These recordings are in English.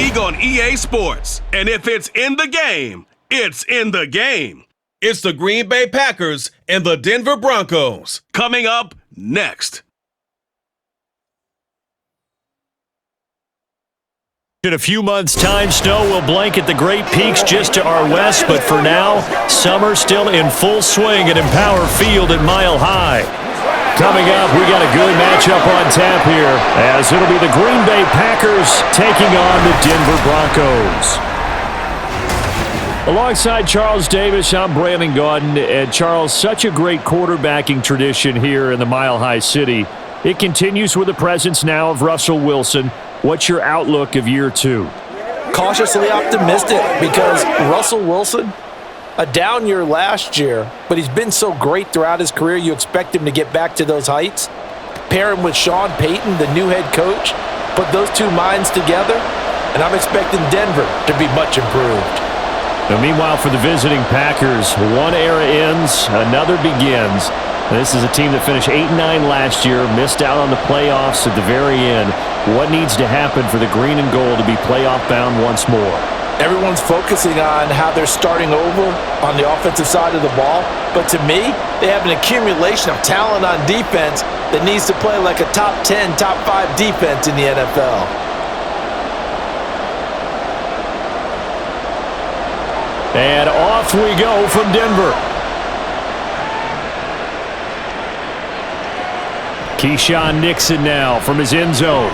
league on EA Sports. And if it's in the game, it's in the game. It's the Green Bay Packers and the Denver Broncos. Coming up next. In a few months' time, snow will blanket the Great Peaks just to our west, but for now, summer still in full swing at Empower Field at Mile High. Coming up, we got a good matchup on tap here, as it'll be the Green Bay Packers taking on the Denver Broncos. Alongside Charles Davis, I'm Brandon Gaudin, and Charles, such a great quarterbacking tradition here in the Mile High City. It continues with the presence now of Russell Wilson. What's your outlook of year two? Cautiously optimistic because Russell Wilson, a down year last year, but he's been so great throughout his career, you expect him to get back to those heights. Pair him with Sean Payton, the new head coach, put those two minds together, and I'm expecting Denver to be much improved. Now, meanwhile, for the visiting Packers, one era ends, another begins. This is a team that finished 8-9 last year, missed out on the playoffs at the very end. What needs to happen for the green and gold to be playoff bound once more? Everyone's focusing on how they're starting over on the offensive side of the ball, but to me, they have an accumulation of talent on defense that needs to play like a top 10, top 5 defense in the NFL. And off we go from Denver. Keyshawn Nixon now from his end zone.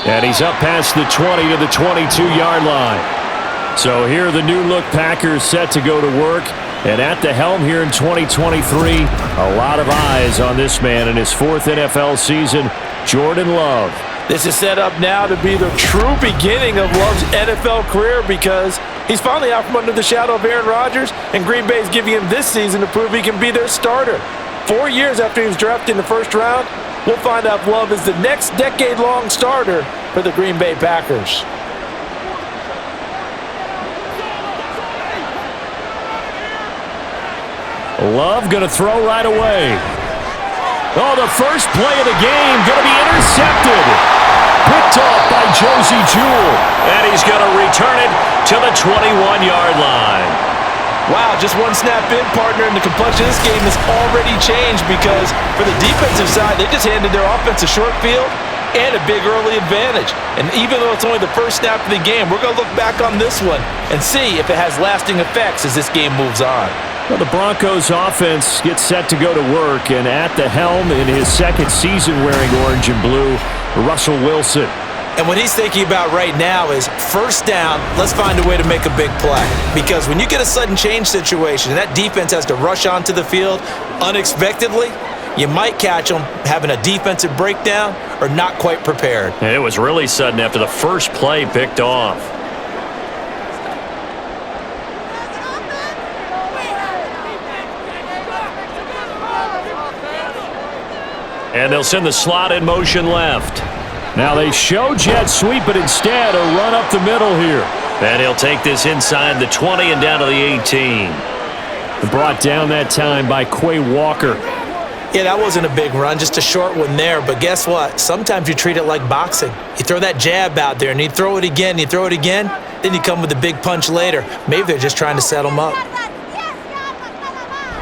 And he's up past the 20 to the 22-yard line. So here are the new-look Packers set to go to work. And at the helm here in 2023, a lot of eyes on this man in his fourth NFL season, Jordan Love. This is set up now to be the true beginning of Love's NFL career because he's finally out from under the shadow of Aaron Rodgers, and Green Bay is giving him this season to prove he can be their starter. 4 years after he was drafted in the first round, we'll find out if Love is the next decade-long starter for the Green Bay Packers. Love going to throw right away. Oh, the first play of the game going to be intercepted. Picked off by Josie Jewell. And he's going to return it to the 21-yard line. Wow, just one snap in, partner, and the complexion of this game has already changed because for the defensive side, they just handed their offense a short field and a big early advantage. And even though it's only the first snap of the game, we're going to look back on this one and see if it has lasting effects as this game moves on. Well, the Broncos offense gets set to go to work, and at the helm in his second season wearing orange and blue, Russell Wilson. And what he's thinking about right now is first down, let's find a way to make a big play. Because when you get a sudden change situation and that defense has to rush onto the field unexpectedly, you might catch them having a defensive breakdown or not quite prepared. And it was really sudden after the first play picked off. And they'll send the slot in motion left. Now they show jet sweep, but instead a run up the middle here. And he'll take this inside the 20 and down to the 18. Brought down that time by Quay Walker. Yeah, that wasn't a big run, just a short one there. But guess what? Sometimes you treat it like boxing. You throw that jab out there, and you throw it again, you throw it again, then you come with a big punch later. Maybe they're just trying to set him up.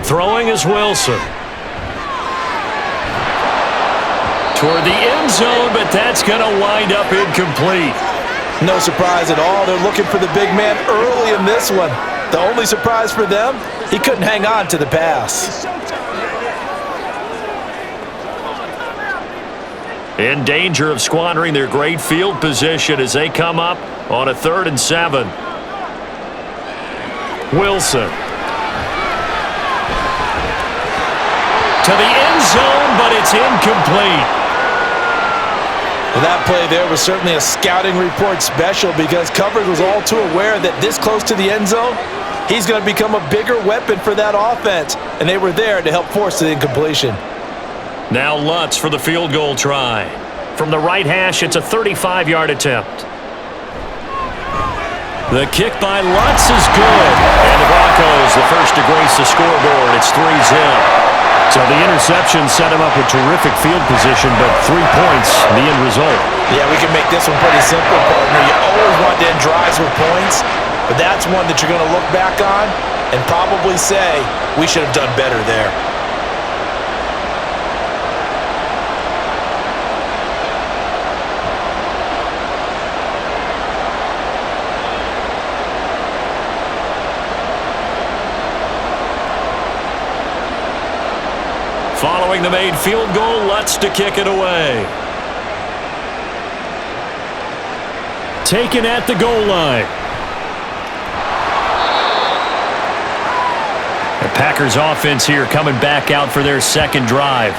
Throwing is Wilson. Toward the end zone, but that's going to wind up incomplete. No surprise at all. They're looking for the big man early in this one. The only surprise for them, he couldn't hang on to the pass. In danger of squandering their great field position as they come up on a 3rd and 7. Wilson. To the end zone, but it's incomplete. Well, that play there was certainly a scouting report special because coverage was all too aware that this close to the end zone, he's going to become a bigger weapon for that offense, and they were there to help force the incompletion. Now Lutz for the field goal try. From the right hash, it's a 35-yard attempt. The kick by Lutz is good. And the Broncos, the first to grace the scoreboard. It's 3-0. So the interception set him up with terrific field position, but 3 points, the end result. Yeah, we can make this one pretty simple, partner. You always one that you're going to look back on and probably say, we should have done better there. Following the made field goal, Lutz to kick it away. Taken at the goal line. The Packers offense here coming back out for their second drive.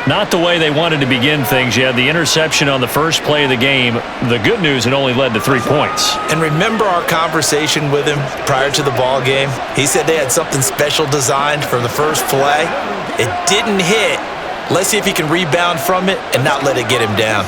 Not the way they wanted to begin things. You had the interception on the first play of the game. The good news, it only led to 3 points. And remember our conversation with him prior to the ball game? He said they had something special designed for the first play. It didn't hit. Let's see if he can rebound from it and not let it get him down.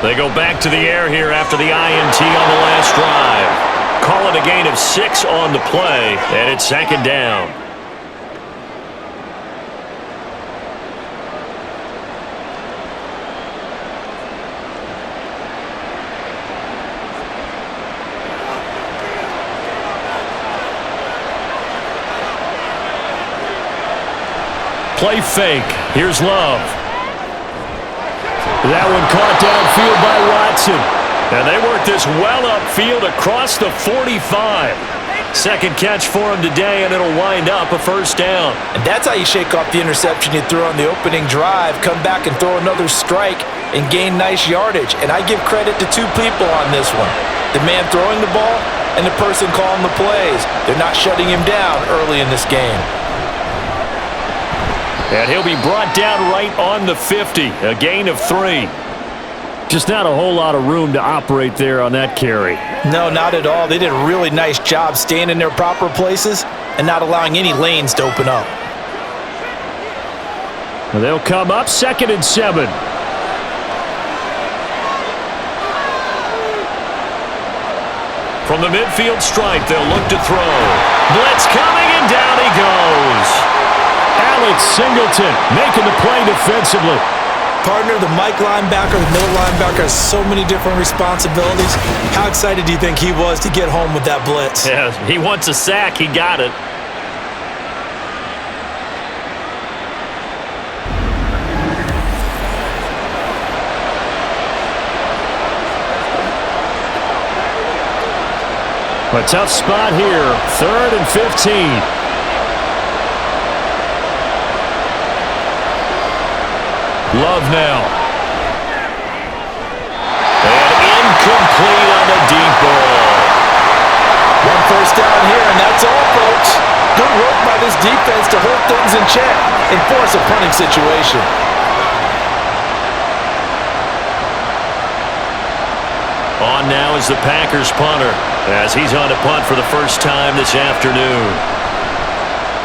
They go back to the air here after the INT on the last drive. Call it a gain of 6 on the play, and it's second down. Play fake. Here's Love. That one caught downfield by Watson. And they work this well upfield across the 45. Second catch for him today, and it'll wind up a first down. And that's how you shake off the interception you threw on the opening drive, come back and throw another strike and gain nice yardage. And I give credit to 2 people on this one. The man throwing the ball and the person calling the plays. They're not shutting him down early in this game. And he'll be brought down right on the 50, a gain of 3. Just not a whole lot of room to operate there on that carry. No, not at all. They did a really nice job staying in their proper places and not allowing any lanes to open up. They'll come up 2nd and 7. From the midfield stripe, they'll look to throw. Blitz coming, and down he goes. Alex Singleton making the play defensively. Partner, the Mike linebacker, the middle linebacker has so many different responsibilities. How excited do you think he was to get home with that blitz? Yeah, he wants a sack. He got it. A tough spot here. 3rd and 15. Love now. And incomplete on the deep ball. 1 first down here, and that's all, folks. Good work by this defense to hold things in check and force a punting situation. On now is the Packers punter as he's on to punt for the first time this afternoon.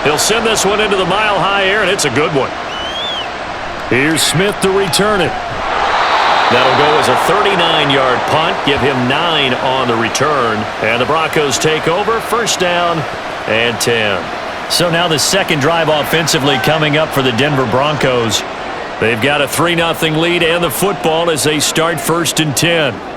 He'll send this one into the mile-high air, and it's a good one. Here's Smith to return it. That'll go as a 39-yard punt, give him 9 on the return. And the Broncos take over, first down and 10. So now the second drive offensively coming up for the Denver Broncos. They've got a 3-0 lead and the football as they start 1st and 10.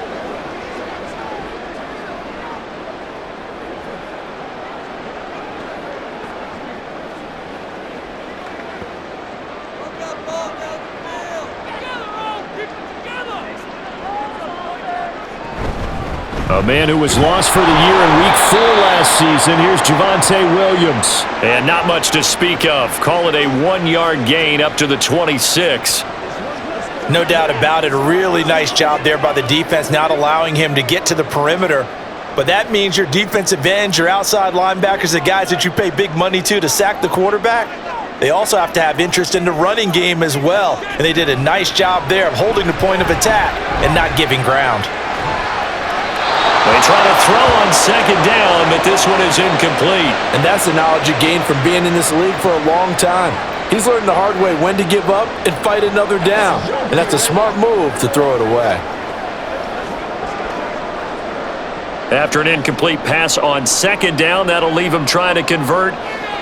A man who was lost for the year in Week 4 last season. Here's Javonte Williams. And not much to speak of. Call it a 1-yard gain up to the 26. No doubt about it. A really nice job there by the defense, not allowing him to get to the perimeter. But that means your defensive ends, your outside linebackers, the guys that you pay big money to sack the quarterback, they also have to have interest in the running game as well. And they did a nice job there of holding the point of attack and not giving ground. They try to throw on 2nd down, but this one is incomplete. And that's the knowledge you gain from being in this league for a long time. He's learned the hard way when to give up and fight another down. And that's a smart move to throw it away. After an incomplete pass on 2nd down, that'll leave him trying to convert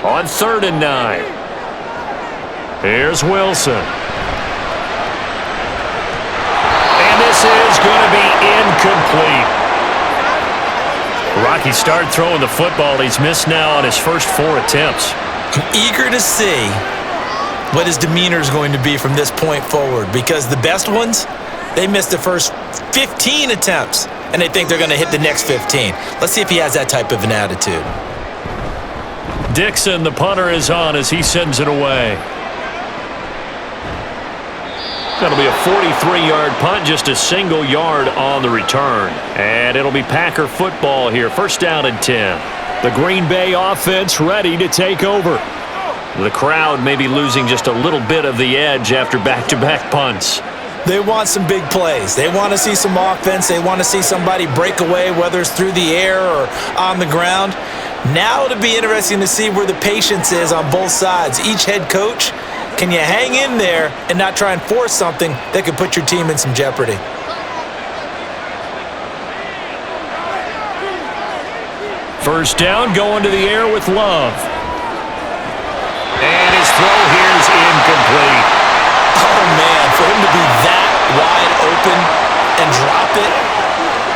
on 3rd and 9. Here's Wilson. And this is going to be incomplete. Rocky started throwing the football. He's missed now on his first 4 attempts. I'm eager to see what his demeanor is going to be from this point forward, because the best ones, they missed the first 15 attempts, and they think they're going to hit the next 15. Let's see if he has that type of an attitude. Dixon, the punter, is on as he sends it away. That'll be a 43-yard punt, just a single yard on the return. And it'll be Packer football here, first down and 10. The Green Bay offense ready to take over. The crowd may be losing just a little bit of the edge after back-to-back punts. They want some big plays. They want to see some offense. They want to see somebody break away, whether it's through the air or on the ground. Now it'll be interesting to see where the patience is on both sides. Each head coach, can you hang in there and not try and force something that could put your team in some jeopardy? First down, going to the air with Love. And his throw here is incomplete. Oh, man, for him to be that wide open and drop it.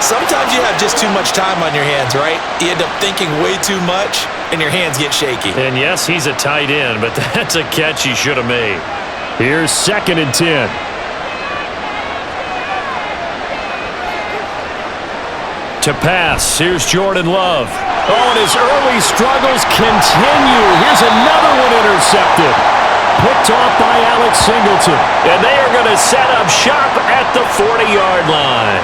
Sometimes you have just too much time on your hands, right? You end up thinking way too much, and your hands get shaky. And yes, he's a tight end, but that's a catch he should have made. Here's second and 10. To pass, here's Jordan Love. Oh, and his early struggles continue. Here's another one intercepted. Picked off by Alex Singleton. And they are going to set up shop at the 40-yard line.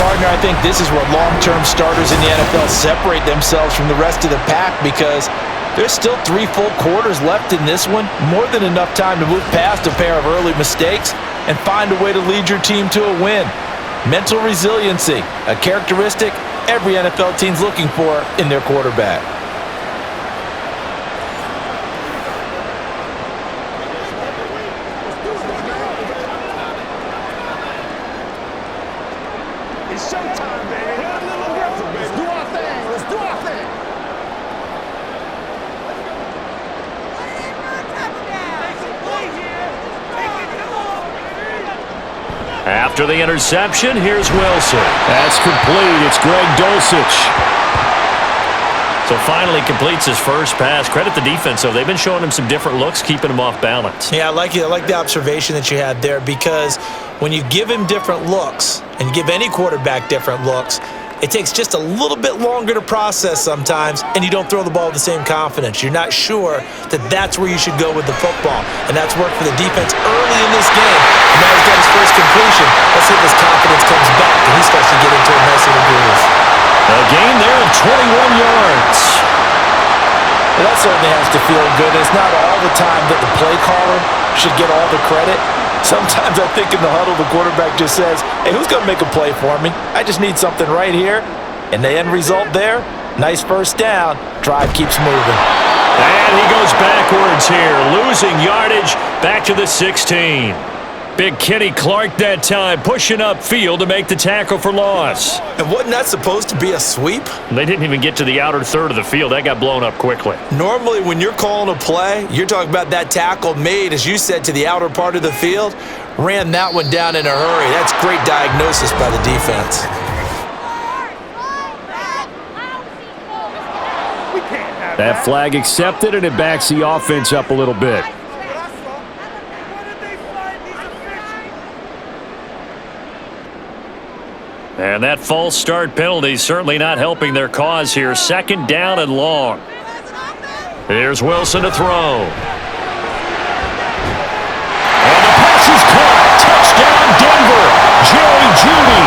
Partner, I think this is where long-term starters in the NFL separate themselves from the rest of the pack, because there's still 3 full quarters left in this one. More than enough time to move past a pair of early mistakes and find a way to lead your team to a win. Mental resiliency, a characteristic every NFL team's looking for in their quarterback. It's showtime, baby. We're a little aggressive, baby. Let's do our thing. Let's do our thing. After the interception, here's Wilson. That's complete. It's Greg Dulcich. So finally completes his first pass. Credit the defense, though. They've been showing him some different looks, keeping him off balance. Yeah, I like it. I like the observation that you had there, because when you give him different looks, and you give any quarterback different looks, it takes just a little bit longer to process sometimes, and you don't throw the ball with the same confidence. You're not sure that that's where you should go with the football, and that's worked for the defense early in this game. And now he's got his first completion. Let's see if his confidence comes back, and he starts to get into a nice little groove. A gain there of 21 yards. Well, that certainly has to feel good. It's not all the time that the play caller should get all the credit. Sometimes I think in the huddle, the quarterback just says, hey, who's going to make a play for me? I just need something right here. And the end result there, nice first down. Drive keeps moving. And he goes backwards here, losing yardage back to the 16. Big Kenny Clark that time, pushing upfield to make the tackle for loss. And wasn't that supposed to be a sweep? They didn't even get to the outer third of the field. That got blown up quickly. Normally, when you're calling a play, you're talking about that tackle made, as you said, to the outer part of the field. Ran that one down in a hurry. That's great diagnosis by the defense. That flag accepted, and it backs the offense up a little bit. And that false start penalty certainly not helping their cause here. Second down and long. Here's Wilson to throw. And the pass is caught. Touchdown, Denver. Jerry Jeudy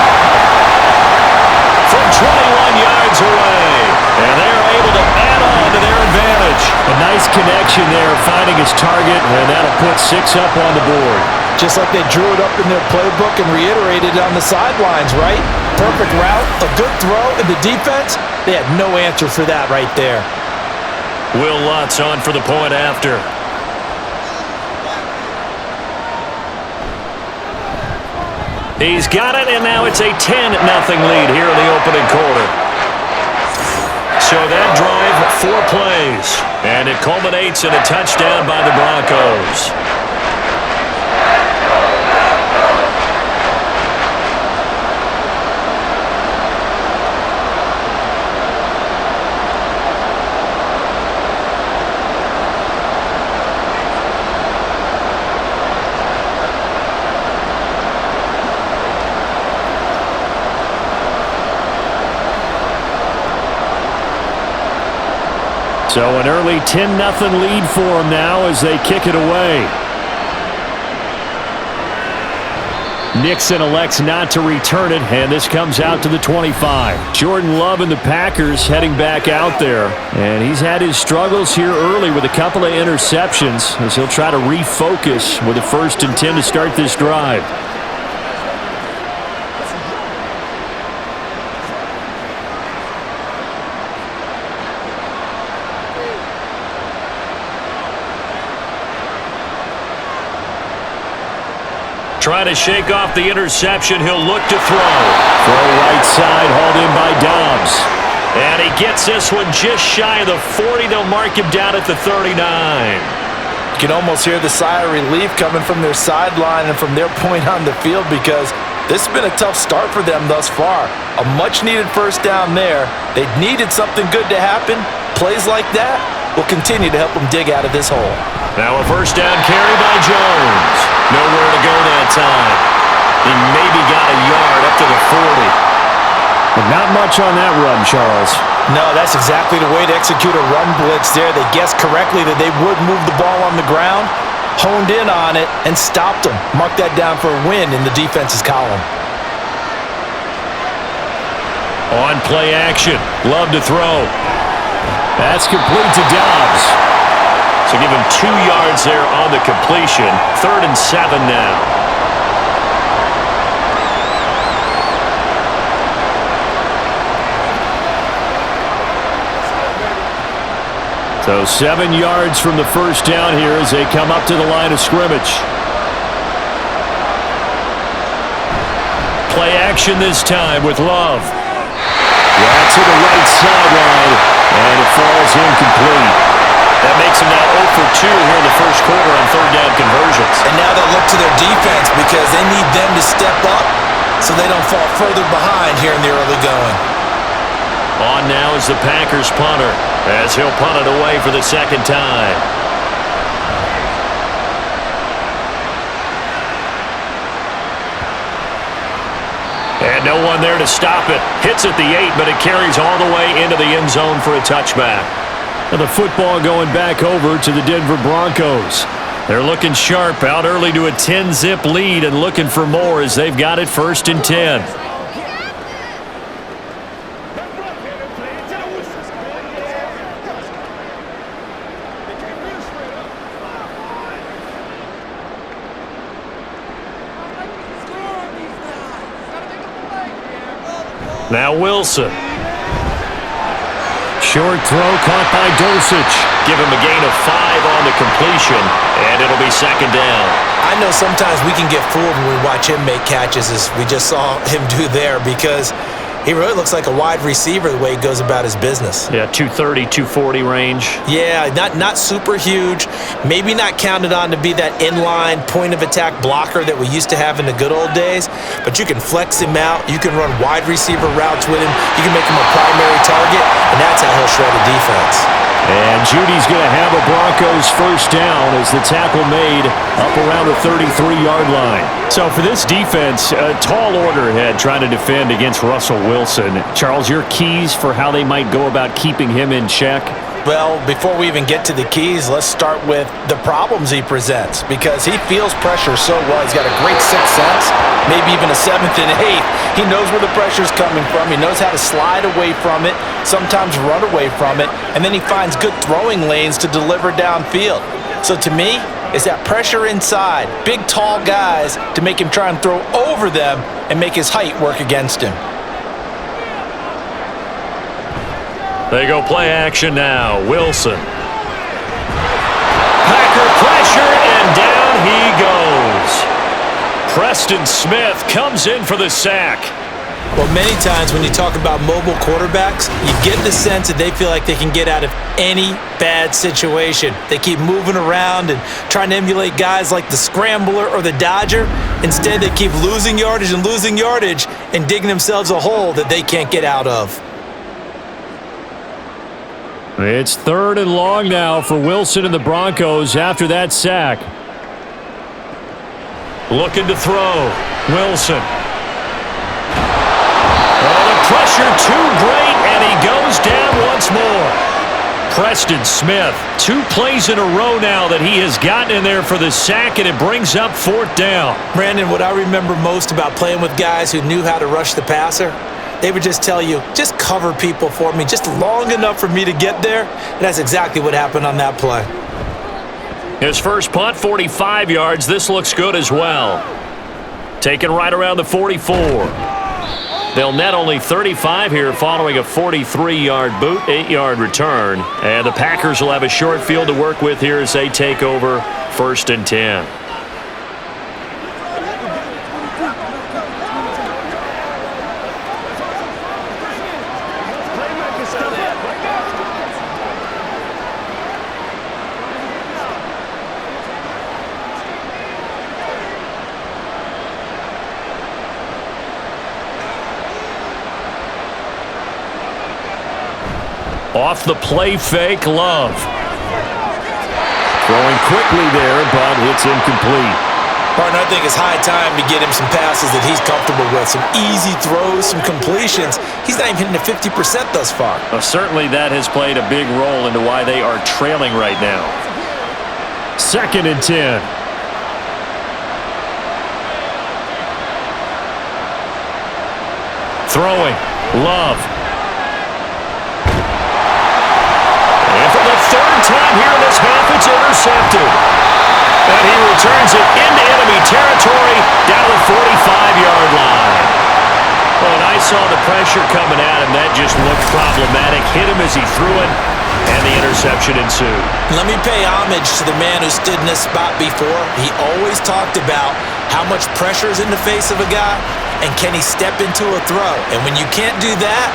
from 21 yards away. And they're able to add on to their advantage. A nice connection there, finding his target, and that'll put 6 up on the board. Just like they drew it up in their playbook and reiterated on the sidelines, right? Perfect route, a good throw, and the defense, they had no answer for that right there. Will Lutz on for the point after. He's got it, and now it's a 10-0 lead here in the opening quarter. So that drive, 4 plays, and it culminates in a touchdown by the Broncos. So an early 10-0 lead for them now as they kick it away. Nixon elects not to return it, and this comes out to the 25. Jordan Love and the Packers heading back out there. And he's had his struggles here early with a couple of interceptions as he'll try to refocus with a 1st and 10 to start this drive. Trying to shake off the interception. He'll look to throw. Throw right side, hauled in by Dobbs. And he gets this one just shy of the 40. They'll mark him down at the 39. You can almost hear the sigh of relief coming from their sideline and from their point on the field because this has been a tough start for them thus far. A much-needed 1st down there. They needed something good to happen. Plays like that will continue to help them dig out of this hole. Now a 1st down carry by Jones. Nowhere to go that time. He maybe got a yard up to the 40. But not much on that run, Charles. No, that's exactly the way to execute a run blitz there. They guessed correctly that they would move the ball on the ground, honed in on it, and stopped them. Mark that down for a win in the defense's column. On play action. Love to throw. That's complete to Dobbs. So give him 2 yards there on the completion. 3rd and 7 now. So 7 yards from the 1st down here as they come up to the line of scrimmage. Play action this time with Love. Right to the right sideline, and it falls incomplete. That makes him now 0 for 2 here in the 1st quarter on 3rd down conversions. And now they'll look to their defense because they need them to step up so they don't fall further behind here in the early going. On now is the Packers punter as he'll punt it away for the 2nd time. And no one there to stop it. Hits at the 8, but it carries all the way into the end zone for a touchback. And the football going back over to the Denver Broncos. They're looking sharp, out early to a 10-zip lead and looking for more as they've got it 1st and 10. Now Wilson. Short throw caught by Dulcich. Give him a gain of 5 on the completion, and it'll be 2nd down. I know sometimes we can get fooled when we watch him make catches as we just saw him do there because he really looks like a wide receiver the way he goes about his business. Yeah, 230, 240 range. Yeah, not super huge. Maybe not counted on to be that inline point-of-attack blocker that we used to have in the good old days, but you can flex him out. You can run wide receiver routes with him. You can make him a primary target, and that's how he'll shred a defense. And Judy's going to have a Broncos 1st down as the tackle made up around the 33-yard line. So for this defense, a tall order ahead trying to defend against Russell Wilson. Charles, your keys for how they might go about keeping him in check? Well, before we even get to the keys, let's start with the problems he presents because he feels pressure so well. He's got a great 6th sense, maybe even a 7th and 8th. He knows where the pressure's coming from. He knows how to slide away from it, sometimes run away from it, and then he finds good throwing lanes to deliver downfield. So to me, it's that pressure inside, big, tall guys to make him try and throw over them and make his height work against him. They go play action now. Wilson. Packer pressure, and down he goes. Preston Smith comes in for the sack. Well, many times when you talk about mobile quarterbacks, you get the sense that they feel like they can get out of any bad situation. They keep moving around and trying to emulate guys like the Scrambler or the Dodger. Instead, they keep losing yardage and digging themselves a hole that they can't get out of. It's 3rd and long now for Wilson and the Broncos after that sack. Looking to throw. Wilson. Pressure too great, and he goes down once more. Preston Smith, 2 plays in a row now that he has gotten in there for the sack, and it brings up 4th down. Brandon, what I remember most about playing with guys who knew how to rush the passer, they would just tell you, just cover people for me, just long enough for me to get there. And that's exactly what happened on that play. His first punt, 45 yards. This looks good as well. Taken right around the 44. They'll net only 35 here following a 43-yard boot, 8-yard return. And the Packers will have a short field to work with here as they take over 1st and 10. Off the play fake, Love. Throwing quickly there, but it's incomplete. Partner, I think it's high time to get him some passes that he's comfortable with. Some easy throws, some completions. He's not even hitting the 50% thus far. Well, certainly that has played a big role into why they are trailing right now. 2nd and 10. Throwing. Love. Time here in this half, it's intercepted. And he returns it into enemy territory down the 45-yard line. Well, and I saw the pressure coming at him. That just looked problematic. Hit him as he threw it, and the interception ensued. Let me pay homage to the man who stood in this spot before. He always talked about how much pressure is in the face of a guy, and can he step into a throw. And when you can't do that,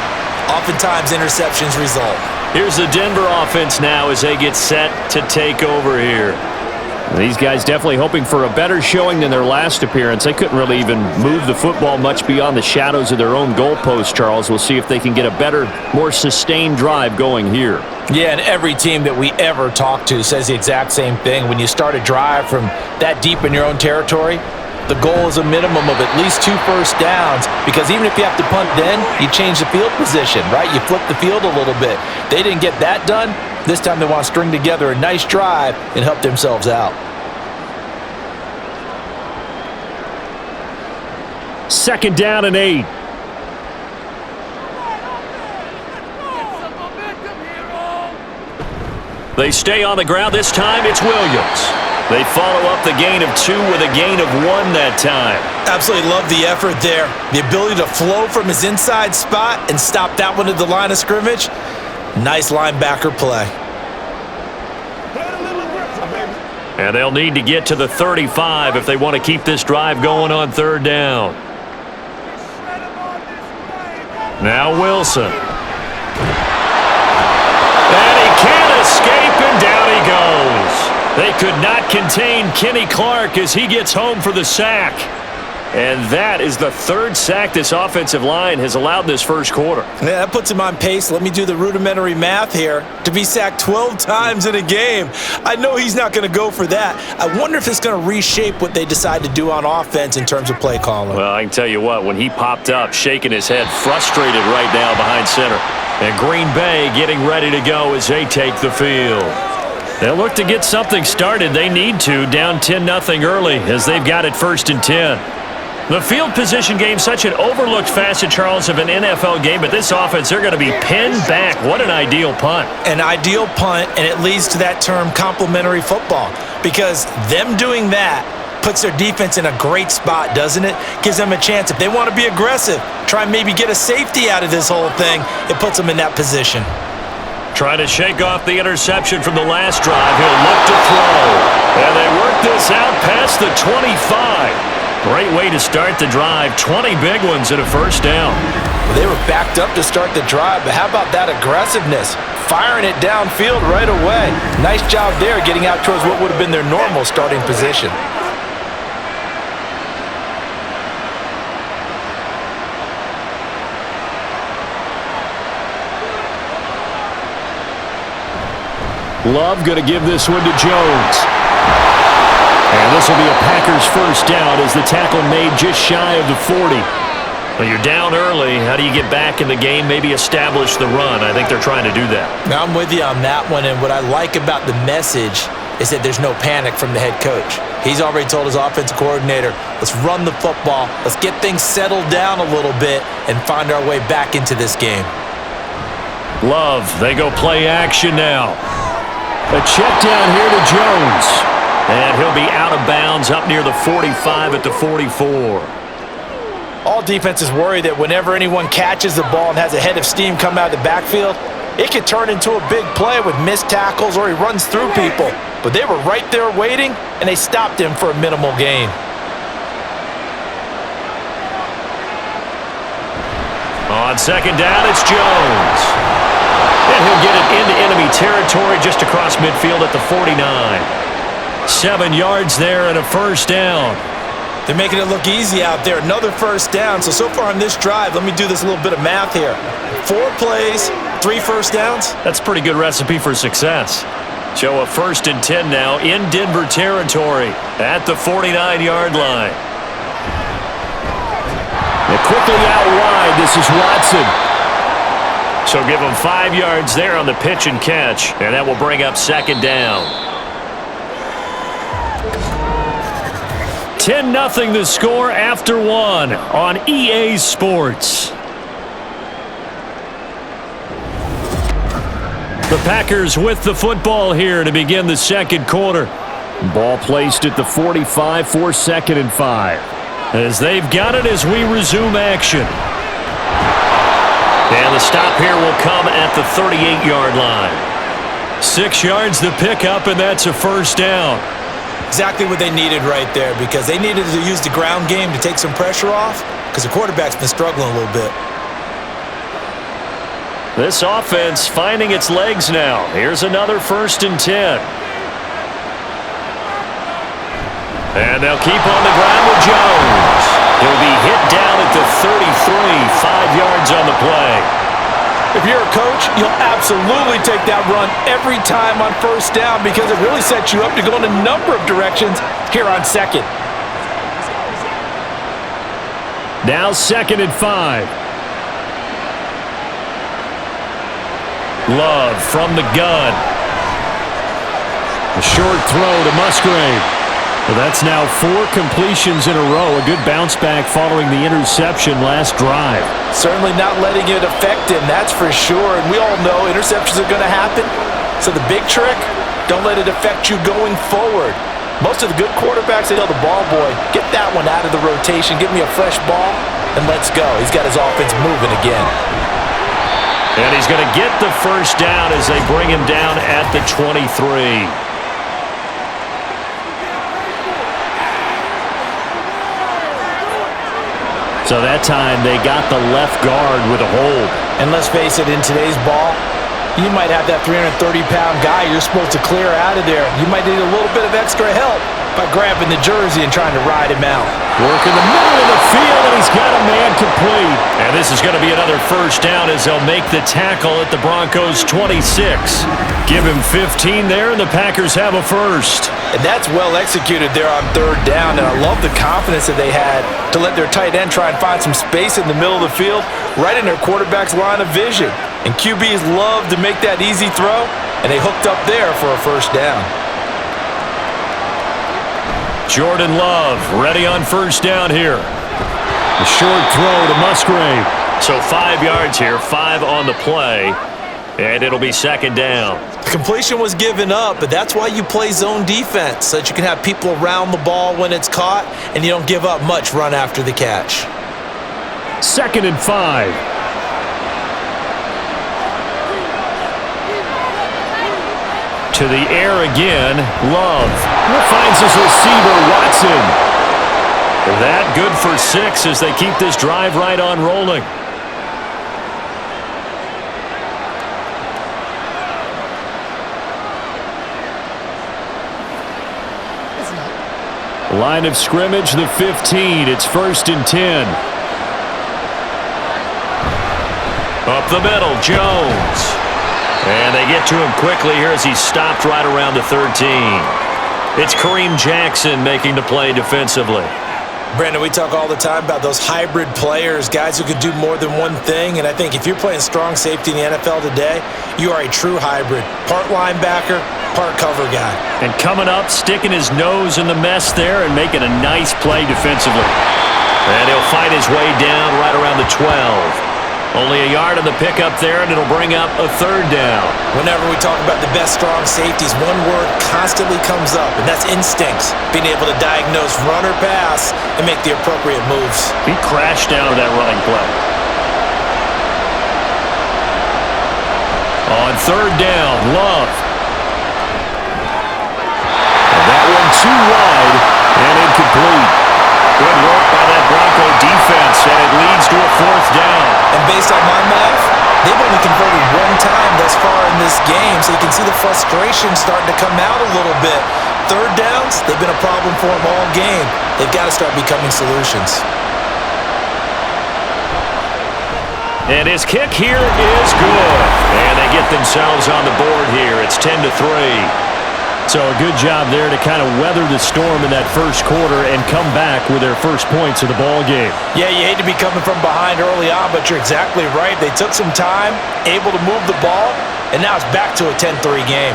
oftentimes interceptions result. Here's the Denver offense now as they get set to take over here. These guys definitely hoping for a better showing than their last appearance. They couldn't really even move the football much beyond the shadows of their own goalpost, Charles. We'll see if they can get a better, more sustained drive going here. Yeah, and every team that we ever talk to says the exact same thing. When you start a drive from that deep in your own territory, the goal is a minimum of at least 2 first downs, because even if you have to punt then, you change the field position, right? You flip the field a little bit. They didn't get that done. This time they want to string together a nice drive and help themselves out. 2nd down and 8. They stay on the ground. This time it's Williams. They follow up the gain of 2 with a gain of 1 that time. Absolutely love the effort there. The ability to flow from his inside spot and stop that one at the line of scrimmage. Nice linebacker play. And they'll need to get to the 35 if they want to keep this drive going on 3rd down. Now Wilson. And he can't escape, and down he goes. They could not contain Kenny Clark as he gets home for the sack. And that is the 3rd sack this offensive line has allowed this first quarter. Yeah, that puts him on pace. Let me do the rudimentary math here. To be sacked 12 times in a game, I know he's not going to go for that. I wonder if it's going to reshape what they decide to do on offense in terms of play calling. Well, I can tell you what, when he popped up, shaking his head, frustrated right now behind center. And Green Bay getting ready to go as they take the field. They'll look to get something started. They need to, down 10-0 early as they've got it 1st and 10. The field position game, such an overlooked facet, Charles, of an NFL game, but this offense, they're going to be pinned back. What an ideal punt. An ideal punt, and it leads to that term complementary football, because them doing that puts their defense in a great spot, doesn't it? Gives them a chance. If they want to be aggressive, try and maybe get a safety out of this whole thing, it puts them in that position. Trying to shake off the interception from the last drive. He'll look to throw. And they work this out past the 25. Great way to start the drive. 20 big ones and a first down. They were backed up to start the drive, but how about that aggressiveness? Firing it downfield right away. Nice job there getting out towards what would have been their normal starting position. Love going to give this one to Jones. And this will be a Packers first down as the tackle made just shy of the 40. Well, you're down early. How do you get back in the game, maybe establish the run? I think they're trying to do that. Now, I'm with you on that one, and what I like about the message is that there's no panic from the head coach. He's already told his offensive coordinator, let's run the football, let's get things settled down a little bit and find our way back into this game. Love, they go play action now. A check down here to Jones. And he'll be out of bounds up near the 45 at the 44. All defenses worry that whenever anyone catches the ball and has a head of steam come out of the backfield, it could turn into a big play with missed tackles or he runs through people. But they were right there waiting, and they stopped him for a minimal gain. On second down, it's Jones. And he'll get it into enemy territory just across midfield at the 49. 7 yards there and a first down. They're making it look easy out there. Another first down. So far on this drive, let me do this little bit of math here. 4 plays, 3 first downs. That's a pretty good recipe for success. Show a 1st and 10 now in Denver territory at the 49-yard line. And quickly out wide, this is Watson. So give him 5 yards there on the pitch and catch, and that will bring up second down. 10-0 the score after 1 on EA Sports. The Packers with the football here to begin the second quarter. Ball placed at the 45 for 2nd and 5. As they've got it as we resume action. And the stop here will come at the 38-yard line. 6 yards the pickup, and that's a first down. Exactly what they needed right there, because they needed to use the ground game to take some pressure off because the quarterback's been struggling a little bit. This offense finding its legs now. Here's another 1st and 10. And they'll keep on the ground with Jones. He'll be hit down at the 33, 5 yards on the play. If you're a coach, you'll absolutely take that run every time on first down because it really sets you up to go in a number of directions here on second. Now 2nd and 5. Love from the gun. A short throw to Musgrave. Well, that's now 4 completions in a row. A good bounce back following the interception last drive. Certainly not letting it affect him, that's for sure. And we all know interceptions are going to happen. So the big trick, don't let it affect you going forward. Most of the good quarterbacks, they know the ball boy. Get that one out of the rotation. Give me a fresh ball, and let's go. He's got his offense moving again. And he's going to get the first down as they bring him down at the 23. So that time they got the left guard with a hold. And let's face it, in today's ball, you might have that 330-pound guy you're supposed to clear out of there. You might need a little bit of extra help by grabbing the jersey and trying to ride him out. Work in the middle of the field, and he's got a man complete. And this is going to be another first down as they'll make the tackle at the Broncos' 26. Give him 15 there, and the Packers have a first. And that's well executed there on 3rd down, and I love the confidence that they had to let their tight end try and find some space in the middle of the field, right in their quarterback's line of vision. And QBs love to make that easy throw, and they hooked up there for a first down. Jordan Love ready on first down here. A short throw to Musgrave. So 5 yards here, 5 on the play, and it'll be second down. The completion was given up, but that's why you play zone defense, so that you can have people around the ball when it's caught, and you don't give up much run after the catch. 2nd and 5. To the air again, Love finds his receiver, Watson. That good for 6 as they keep this drive right on rolling. Line of scrimmage, the 15. It's 1st and 10. Up the middle, Jones. And they get to him quickly here as he's stopped right around the 13. It's Kareem Jackson making the play defensively. Brandon, we talk all the time about those hybrid players, guys who could do more than one thing. And I think if you're playing strong safety in the NFL today, you are a true hybrid. Part linebacker, part cover guy. And coming up, sticking his nose in the mess there and making a nice play defensively. And he'll fight his way down right around the 12. Only a yard on the pickup there, and it'll bring up a 3rd down. Whenever we talk about the best strong safeties, one word constantly comes up, and that's instincts. Being able to diagnose run or pass and make the appropriate moves. He crashed down that running play. On 3rd down, Love. And that one too wide and incomplete. Good work by that Bronco defense, and it leads to a 4th down. And based on my math, they've only converted one time thus far in this game, so you can see the frustration starting to come out a little bit. 3rd downs, they've been a problem for them all game. They've got to start becoming solutions. And his kick here is good. And they get themselves on the board here. It's 10-3. So a good job there to kind of weather the storm in that first quarter and come back with their first points of the ball game. Yeah, you hate to be coming from behind early on, but you're exactly right. They took some time, able to move the ball, and now it's back to a 10-3 game.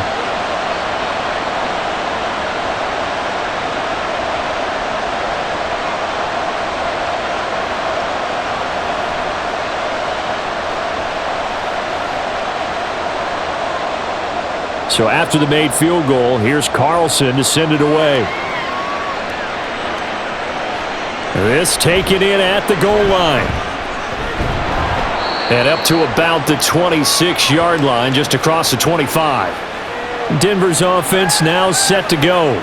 So after the made field goal, here's Carlson to send it away. This taken in at the goal line. And up to about the 26-yard line, just across the 25. Denver's offense now set to go.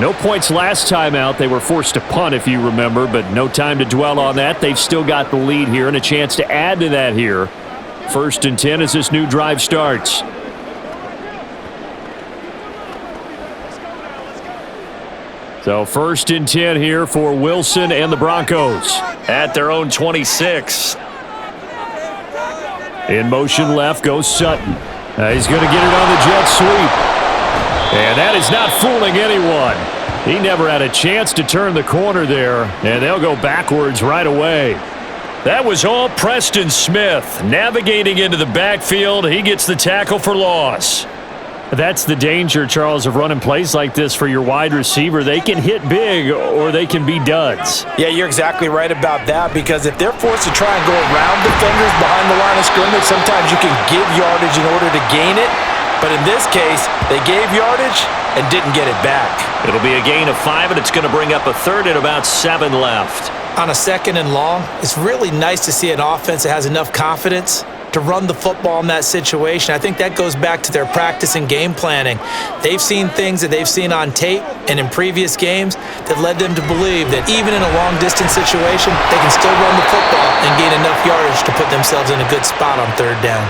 No points last time out. They were forced to punt, if you remember, but no time to dwell on that. They've still got the lead here and a chance to add to that here. 1st and 10 as this new drive starts. So 1st and 10 here for Wilson and the Broncos at their own 26. In motion left goes Sutton. He's going to get it on the jet sweep. And that is not fooling anyone. He never had a chance to turn the corner there, and they'll go backwards right away. That was all Preston Smith navigating into the backfield. He gets the tackle for loss. That's the danger, Charles, of running plays like this for your wide receiver. They can hit big or they can be duds. Yeah, you're exactly right about that, because if they're forced to try and go around defenders behind the line of scrimmage, sometimes you can give yardage in order to gain it. But in this case, they gave yardage and didn't get it back. It'll be a gain of 5, and it's going to bring up a 3rd and about 7 left. On a 2nd and long, it's really nice to see an offense that has enough confidence to run the football in that situation. I think that goes back to their practice and game planning. They've seen things that they've seen on tape and in previous games that led them to believe that even in a long-distance situation, they can still run the football and gain enough yardage to put themselves in a good spot on 3rd down.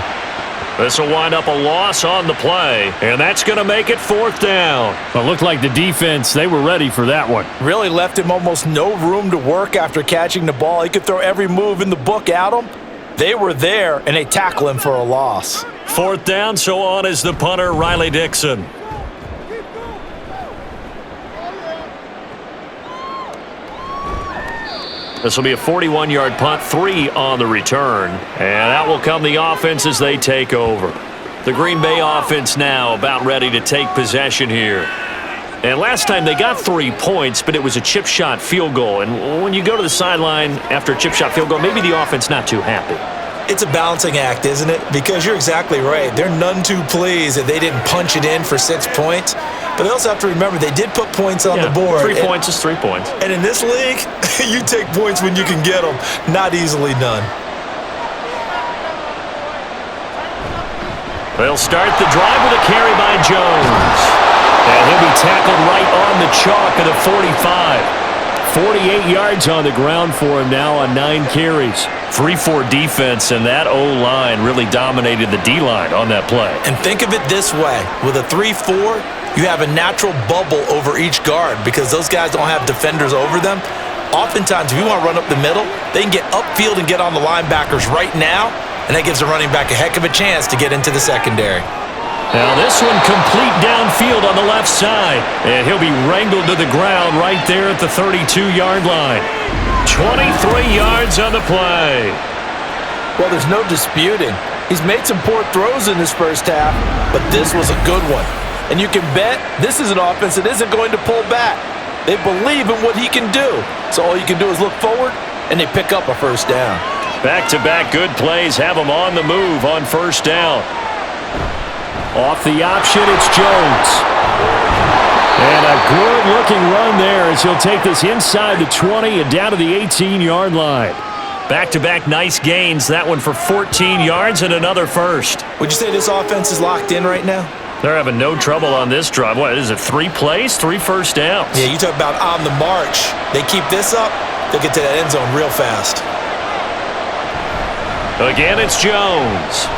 This will wind up a loss on the play, and that's going to make it 4th down. Well, it looked like the defense, they were ready for that one. Really left him almost no room to work after catching the ball. He could throw every move in the book at him. They were there, and they tackle him for a loss. 4th down, so on is the punter, Riley Dixon. This will be a 41-yard punt, 3 on the return. And that will come the offense as they take over. The Green Bay offense now about ready to take possession here. And last time they got 3 points, but it was a chip shot field goal. And when you go to the sideline after a chip shot field goal, maybe the offense not too happy. It's a balancing act, isn't it? Because you're exactly right. They're none too pleased that they didn't punch it in for 6 points. But they also have to remember they did put points on the board. 3 points is 3 points. And in this league, you take points when you can get them. Not easily done. They'll start the drive with a carry by Jones. And he'll be tackled right on the chalk of the 45. 48 yards on the ground for him now on 9 carries. 3-4 defense, and that O-line really dominated the D-line on that play. And think of it this way. With a 3-4, you have a natural bubble over each guard because those guys don't have defenders over them. Oftentimes, if you want to run up the middle, they can get upfield and get on the linebackers right now, and that gives the running back a heck of a chance to get into the secondary. Now this one complete downfield on the left side, and he'll be wrangled to the ground right there at the 32-yard line. 23 yards on the play. Well, there's no disputing. He's made some poor throws in this first half, but this was a good one. And you can bet this is an offense that isn't going to pull back. They believe in what he can do. So all you can do is look forward, and they pick up a first down. Back-to-back good plays have him on the move on first down. Off the option, it's Jones. And a good-looking run there as he'll take this inside the 20 and down to the 18-yard line. Back-to-back nice gains. That one for 14 yards and another first. Would you say this offense is locked in right now? They're having no trouble on this drive. What is it, 3 plays, 3 first downs? Yeah, you talk about on the march. They keep this up, they'll get to that end zone real fast. Again, it's Jones.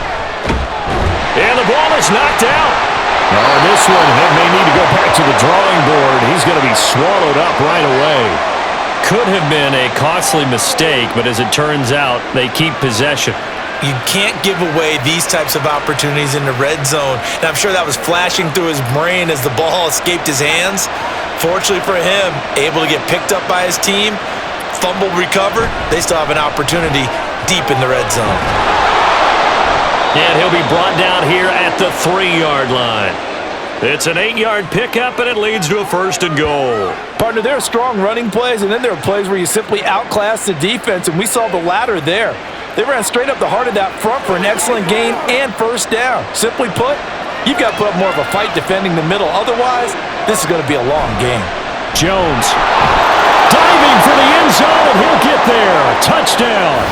And the ball is knocked out. Oh, this one, he may need to go back to the drawing board. He's going to be swallowed up right away. Could have been a costly mistake, but as it turns out, they keep possession. You can't give away these types of opportunities in the red zone. And I'm sure that was flashing through his brain as the ball escaped his hands. Fortunately for him, able to get picked up by his team, fumble recovered. They still have an opportunity deep in the red zone. And he'll be brought down here at the 3-yard line. It's an 8-yard pickup, and it leads to a first and goal. Partner, there are strong running plays, and then there are plays where you simply outclass the defense, and we saw the latter there. They ran straight up the heart of that front for an excellent gain and first down. Simply put, you've got to put up more of a fight defending the middle. Otherwise, this is going to be a long game. Jones diving for the end zone, and he'll get there. Touchdown.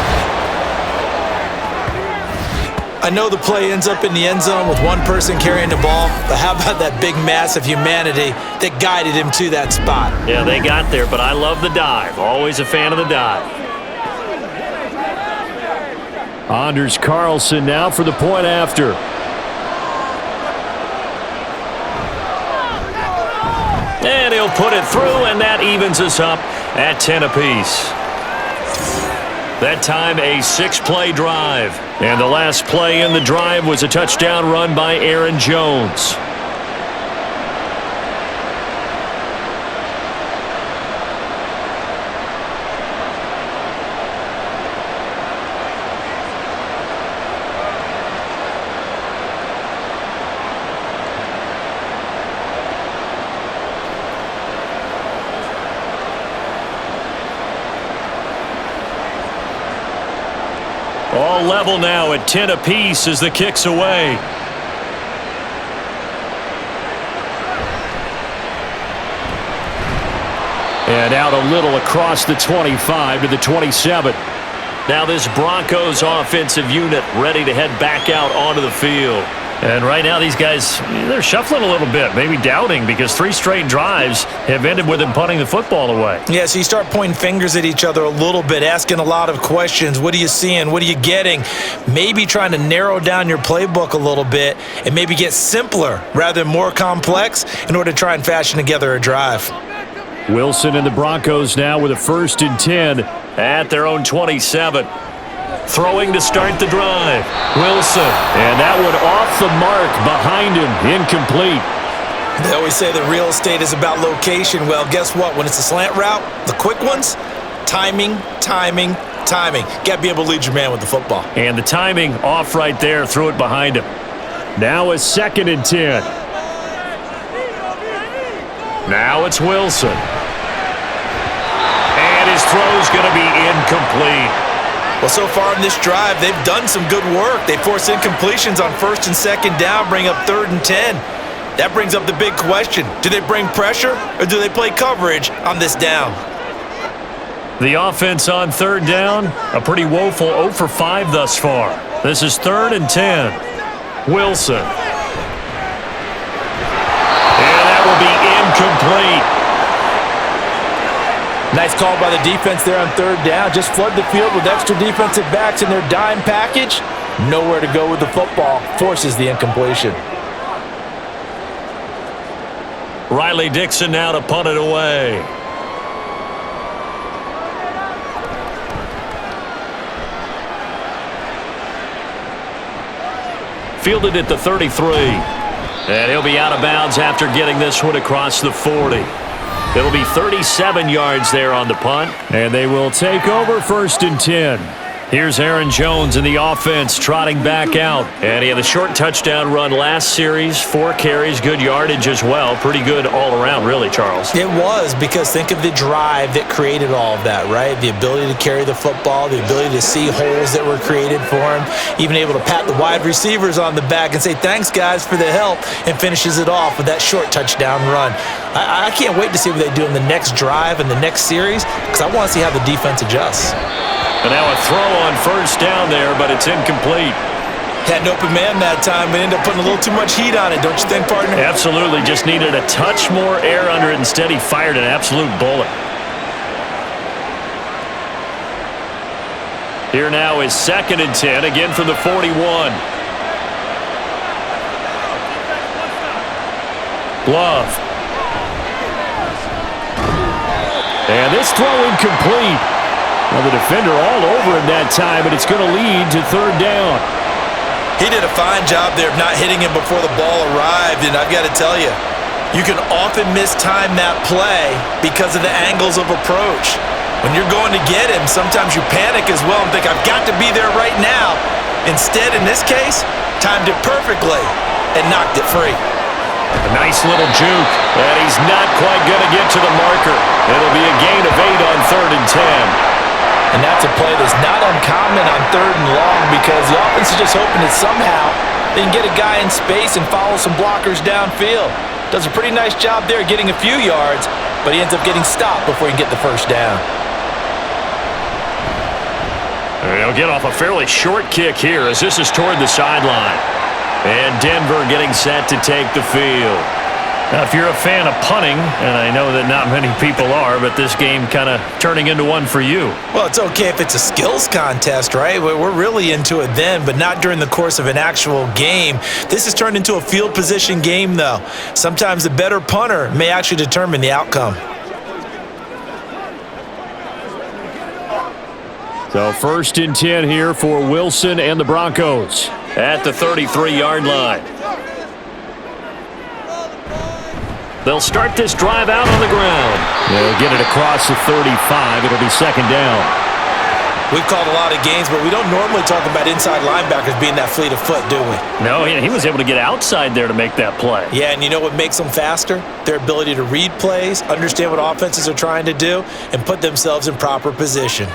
I know the play ends up in the end zone with one person carrying the ball, but how about that big mass of humanity that guided him to that spot? Yeah, they got there, but I love the dive. Always a fan of the dive. Anders Carlson now for the point after. And he'll put it through, and that evens us up at 10 apiece. That time a 6-play drive. And the last play in the drive was a touchdown run by Aaron Jones. All level now at 10 apiece as the kick's away. And out a little across the 25 to the 27. Now this Broncos offensive unit ready to head back out onto the field. And right now these guys, they're shuffling a little bit, maybe doubting, because 3 straight drives have ended with them punting the football away. Yeah, so you start pointing fingers at each other a little bit, asking a lot of questions. What are you seeing? What are you getting? Maybe trying to narrow down your playbook a little bit and maybe get simpler rather than more complex in order to try and fashion together a drive. Wilson and the Broncos now with a 1st and 10 at their own 27. Throwing to start the drive. Wilson. And that one off the mark behind him. Incomplete. They always say that real estate is about location. Well, guess what? When it's a slant route, the quick ones, timing. Got to be able to lead your man with the football. And the timing off right there. Threw it behind him. Now a 2nd and 10. Now it's Wilson. And his throw's going to be incomplete. Well, so far in this drive, they've done some good work. They forced incompletions on 1st and 2nd down, bring up 3rd and 10. That brings up the big question. Do they bring pressure or do they play coverage on this down? The offense on 3rd down, a pretty woeful 0 for 5 thus far. This is 3rd and 10. Wilson. And that will be incomplete. Nice call by the defense there on third down. Just flood the field with extra defensive backs in their dime package. Nowhere to go with the football. Forces the incompletion. Riley Dixon now to punt it away. Fielded at the 33. And he'll be out of bounds after getting this one across the 40. It'll be 37 yards there on the punt. And they will take over 1st and 10. Here's Aaron Jones in the offense trotting back out. And he had a short touchdown run last series. 4 carries, good yardage as well. Pretty good all around, really, Charles. It was, because think of the drive that created all of that, right? The ability to carry the football, the ability to see holes that were created for him, even able to pat the wide receivers on the back and say, thanks, guys, for the help, and finishes it off with that short touchdown run. I can't wait to see what they do in the next drive and the next series, because I want to see how the defense adjusts. And now a throw on 1st down there, but it's incomplete. Had an open man that time, but ended up putting a little too much heat on it, don't you think, partner? Absolutely. Just needed a touch more air under it. Instead, he fired an absolute bullet. Here now is 2nd and 10, again from the 41. Love. And this throw incomplete. Well, the defender all over him that time, but it's going to lead to 3rd down. He did a fine job there of not hitting him before the ball arrived, and I've got to tell you, you can often mistime that play because of the angles of approach. When you're going to get him, sometimes you panic as well and think, I've got to be there right now. Instead, in this case, timed it perfectly and knocked it free. A nice little juke, and he's not quite going to get to the marker. It'll be a gain of 8 on 3rd and 10. And that's a play that's not uncommon on 3rd and long, because the offense is just hoping that somehow they can get a guy in space and follow some blockers downfield. Does a pretty nice job there getting a few yards, but he ends up getting stopped before he can get the 1st down. He'll get off a fairly short kick here as this is toward the sideline. And Denver getting set to take the field. Now, if you're a fan of punting, and I know that not many people are, but this game kind of turning into one for you. Well, it's okay if it's a skills contest, right? We're really into it then, but not during the course of an actual game. This has turned into a field position game, though. Sometimes the better punter may actually determine the outcome. So 1st and 10 here for Wilson and the Broncos at the 33-yard line. They'll start this drive out on the ground. They'll get it across the 35. It'll be 2nd down. We've called a lot of games, but we don't normally talk about inside linebackers being that fleet of foot, do we? No, he was able to get outside there to make that play. Yeah, and you know what makes them faster? Their ability to read plays, understand what offenses are trying to do, and put themselves in proper position.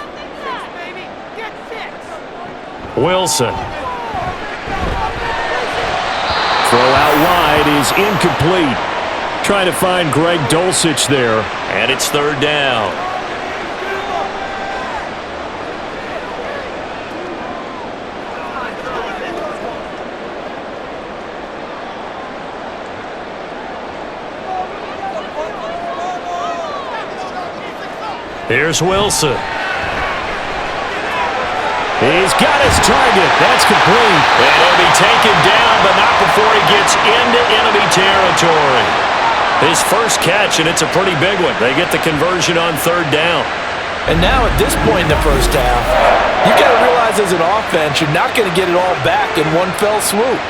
Wilson. Throw out wide is incomplete. Trying to find Greg Dulcich there. And it's 3rd down. Here's Wilson. He's got his target. That's complete. And he'll be taken down, but not before he gets into enemy territory. His first catch, and it's a pretty big one. They get the conversion on 3rd down. And now at this point in the first half, you've got to realize as an offense, you're not going to get it all back in one fell swoop.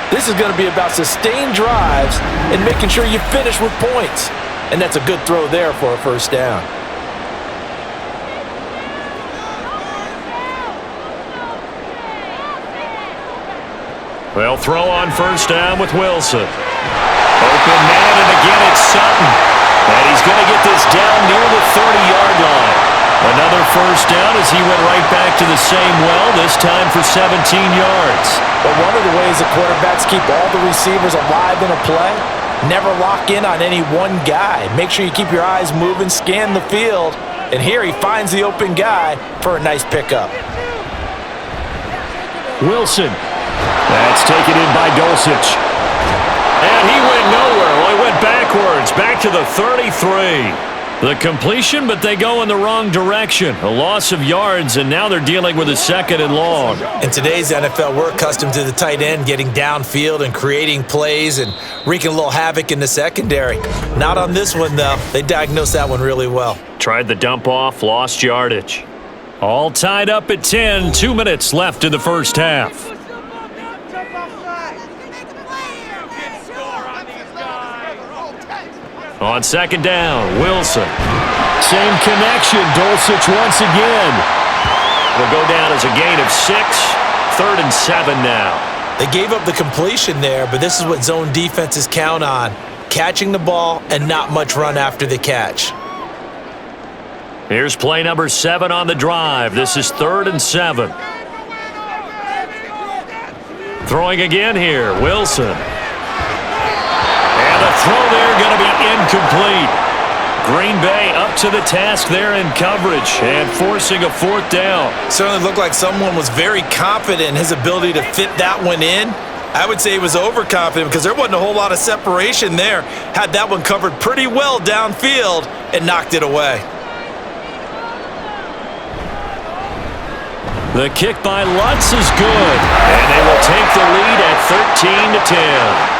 This is going to be about sustained drives and making sure you finish with points. And that's a good throw there for a 1st down. They'll throw on 1st down with Wilson. Open man, and again it's Sutton. And he's going to get this down near the 30-yard line. Another 1st down as he went right back to the same well, this time for 17 yards. But one of the ways the quarterbacks keep all the receivers alive in a play, never lock in on any one guy. Make sure you keep your eyes moving, scan the field, and here he finds the open guy for a nice pickup. Wilson. That's taken in by Dulcich. And he went nowhere. Well, he went backwards, back to the 33. The completion, but they go in the wrong direction. A loss of yards, and now they're dealing with a 2nd and long. In today's NFL, we're accustomed to the tight end getting downfield and creating plays and wreaking a little havoc in the secondary. Not on this one, though. They diagnosed that one really well. Tried the dump off, lost yardage. All tied up at 10, 2 minutes left in the first half. On 2nd down, Wilson. Same connection, Dulcich once again. Will go down as a gain of 6, 3rd and 7 now. They gave up the completion there, but this is what zone defenses count on. Catching the ball and not much run after the catch. Here's play number 7 on the drive. This is 3rd and 7. Throwing again here, Wilson. And the throw there going to be incomplete. Green Bay up to the task there in coverage and forcing a 4th down. Certainly looked like someone was very confident in his ability to fit that one in. I would say he was overconfident because there wasn't a whole lot of separation there. Had that one covered pretty well downfield and knocked it away. The kick by Lutz is good, and they will take the lead at 13-10.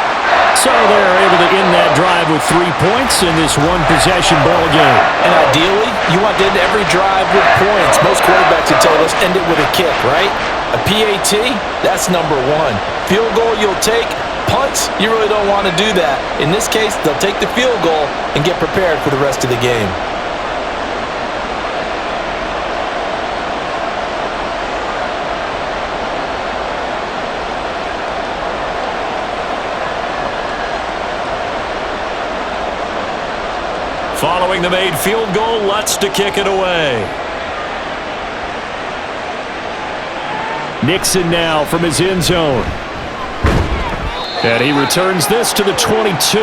So they're able to end that drive with 3 points in this one-possession ball game. And ideally, you want to end every drive with points. Most quarterbacks would tell us end it with a kick, right? A PAT, that's number 1. Field goal you'll take. Punts, you really don't want to do that. In this case, they'll take the field goal and get prepared for the rest of the game. Following the made field goal, Lutz to kick it away. Nixon now from his end zone. And he returns this to the 22.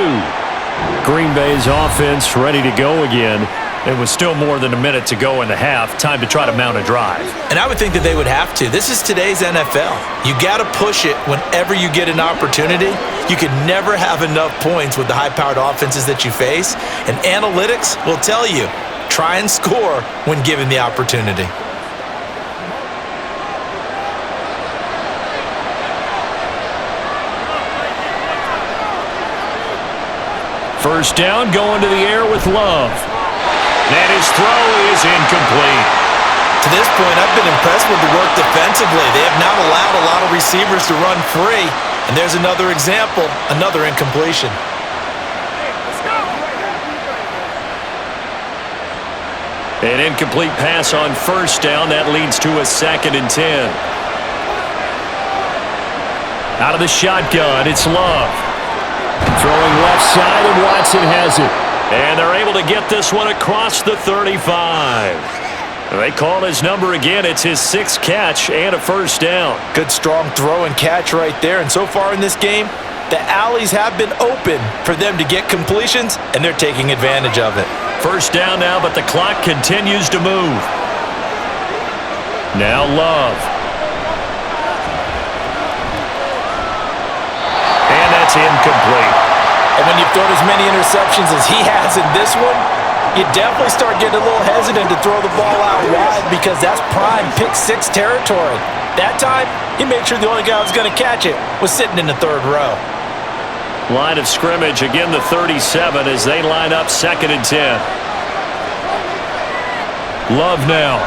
Green Bay's offense ready to go again. It was still more than a minute to go in the half. Time to try to mount a drive. And I would think that they would have to. This is today's NFL. You got to push it whenever you get an opportunity. You can never have enough points with the high-powered offenses that you face. And analytics will tell you, try and score when given the opportunity. First down, going to the air with Love. And his throw is incomplete. To this point, I've been impressed with the work defensively. They have not allowed a lot of receivers to run free. And there's another example, another incompletion. An incomplete pass on first down. That leads to a 2nd and 10. Out of the shotgun, it's Love. Throwing left side, and Watson has it. And they're able to get this one across the 35. They call his number again. It's his 6th catch and a first down. Good, strong throw and catch right there. And so far in this game, the alleys have been open for them to get completions, and they're taking advantage of it. First down now, but the clock continues to move. Now Love. And that's incomplete. And when you've thrown as many interceptions as he has in this one, you definitely start getting a little hesitant to throw the ball out wide because that's prime pick 6 territory. That time, he made sure the only guy who was going to catch it was sitting in the 3rd row. Line of scrimmage, again the 37 as they line up 2nd and 10. Love now.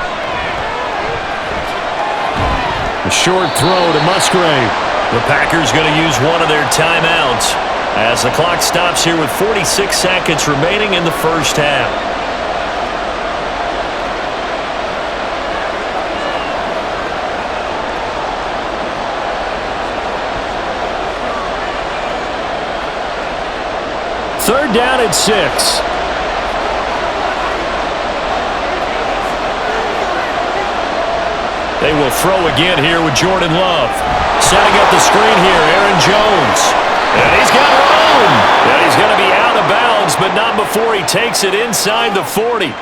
A short throw to Musgrave. The Packers going to use one of their timeouts as the clock stops here with 46 seconds remaining in the first half. Third down at 6. They will throw again here with Jordan Love. Setting up the screen here, Aaron Jones. And he's got room. And he's going to be out of bounds, but not before he takes it inside the 40.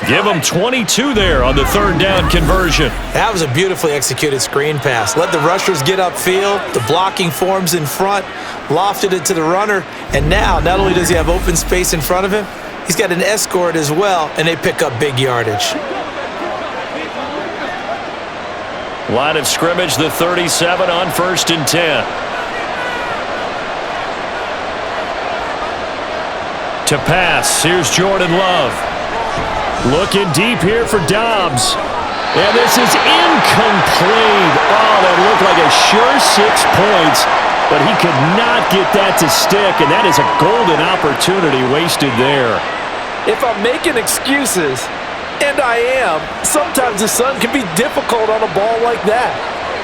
Give him 22 there on the 3rd down conversion. That was a beautifully executed screen pass. Let the rushers get upfield. The blocking forms in front. Lofted it to the runner. And now, not only does he have open space in front of him, He's got an escort as well, and they pick up big yardage. Line of scrimmage, the 37 on 1st and 10. To pass, here's Jordan Love. Looking deep here for Dobbs. And this is incomplete. Oh, that looked like a sure 6 points, but he could not get that to stick, and that is a golden opportunity wasted there. If I'm making excuses, and I am, sometimes the sun can be difficult on a ball like that.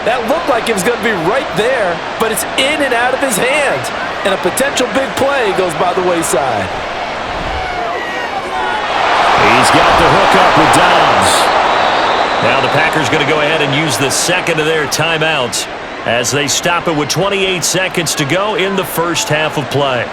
That looked like it was going to be right there, but it's in and out of his hands, and a potential big play goes by the wayside. He's got the hook up with Dobbs. Now the Packers going to go ahead and use the second of their timeouts as they stop it with 28 seconds to go in the first half of play.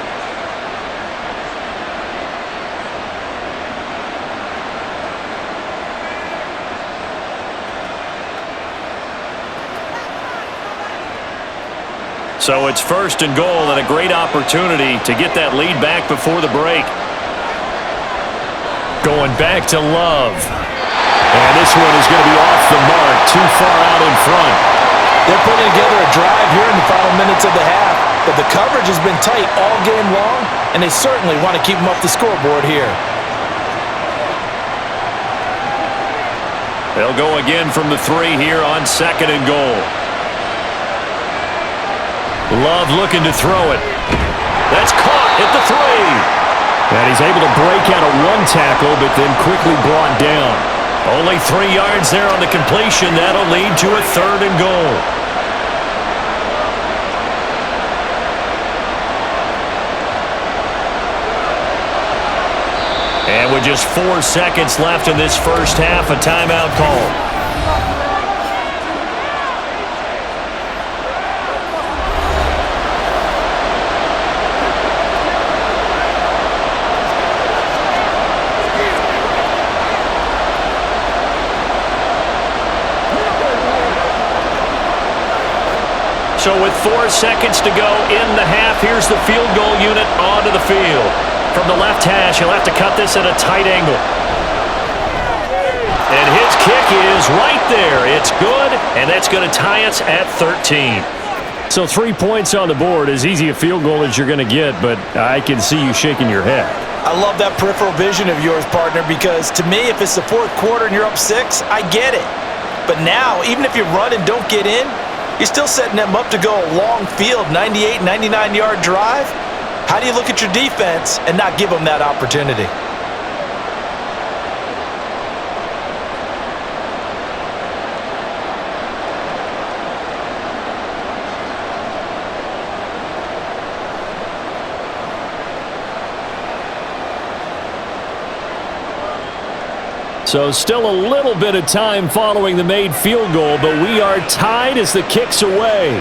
So it's 1st and goal and a great opportunity to get that lead back before the break. Going back to Love. And this one is going to be off the mark, too far out in front. They're putting together a drive here in the final minutes of the half, but the coverage has been tight all game long, and they certainly want to keep them up the scoreboard here. They'll go again from the 3 here on 2nd and goal. Love looking to throw it. That's caught at the 3. And he's able to break out a 1 tackle, but then quickly brought down. Only 3 yards there on the completion. That'll lead to a 3rd and goal. And with just 4 seconds left in this first half, a timeout call. So with 4 seconds to go in the half, here's the field goal unit onto the field. From the left hash, he'll have to cut this at a tight angle. And his kick is right there. It's good, and that's going to tie us at 13. So 3 points on the board, as easy a field goal as you're going to get, but I can see you shaking your head. I love that peripheral vision of yours, partner, because to me, if it's the 4th quarter and you're up 6, I get it. But now, even if you run and don't get in, you're still setting them up to go a long field, 98, 99-yard drive. How do you look at your defense and not give them that opportunity? So still a little bit of time following the made field goal, but we are tied as the kick's away.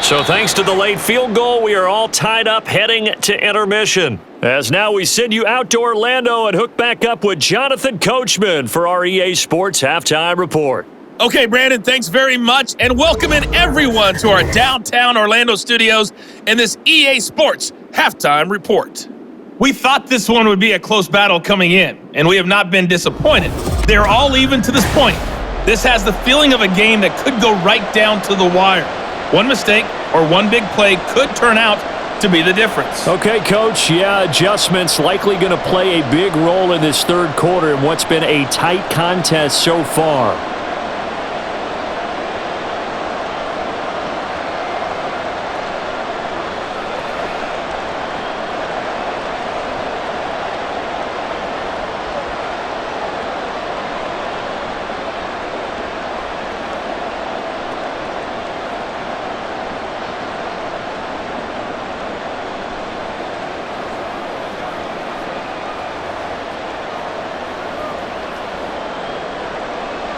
So thanks to the late field goal, we are all tied up heading to intermission. As now we send you out to Orlando and hook back up with Jonathan Coachman for our EA Sports Halftime Report. Okay, Brandon, thanks very much, and welcoming everyone to our downtown Orlando studios and this EA Sports Halftime Report. We thought this one would be a close battle coming in, and we have not been disappointed. They're all even to this point. This has the feeling of a game that could go right down to the wire. One mistake or one big play could turn out to be the difference. Okay, Coach, adjustments likely going to play a big role in this 3rd quarter in what's been a tight contest so far.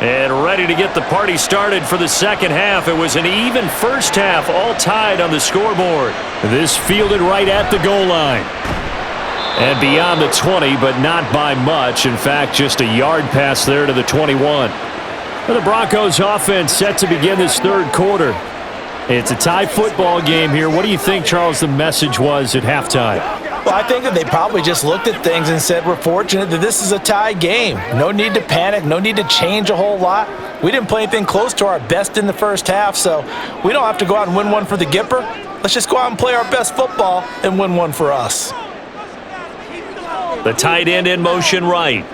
And ready to get the party started for the second half. It was an even first half, all tied on the scoreboard. This fielded right at the goal line. And beyond the 20, but not by much. In fact, just a yard pass there to the 21. The Broncos offense set to begin this 3rd quarter. It's a tie football game here. What do you think, Charles, the message was at halftime? Well, I think that they probably just looked at things and said, we're fortunate that this is a tie game. No need to panic, no need to change a whole lot. We didn't play anything close to our best in the first half, so we don't have to go out and win one for the Gipper. Let's just go out and play our best football and win one for us. The tight end in motion right.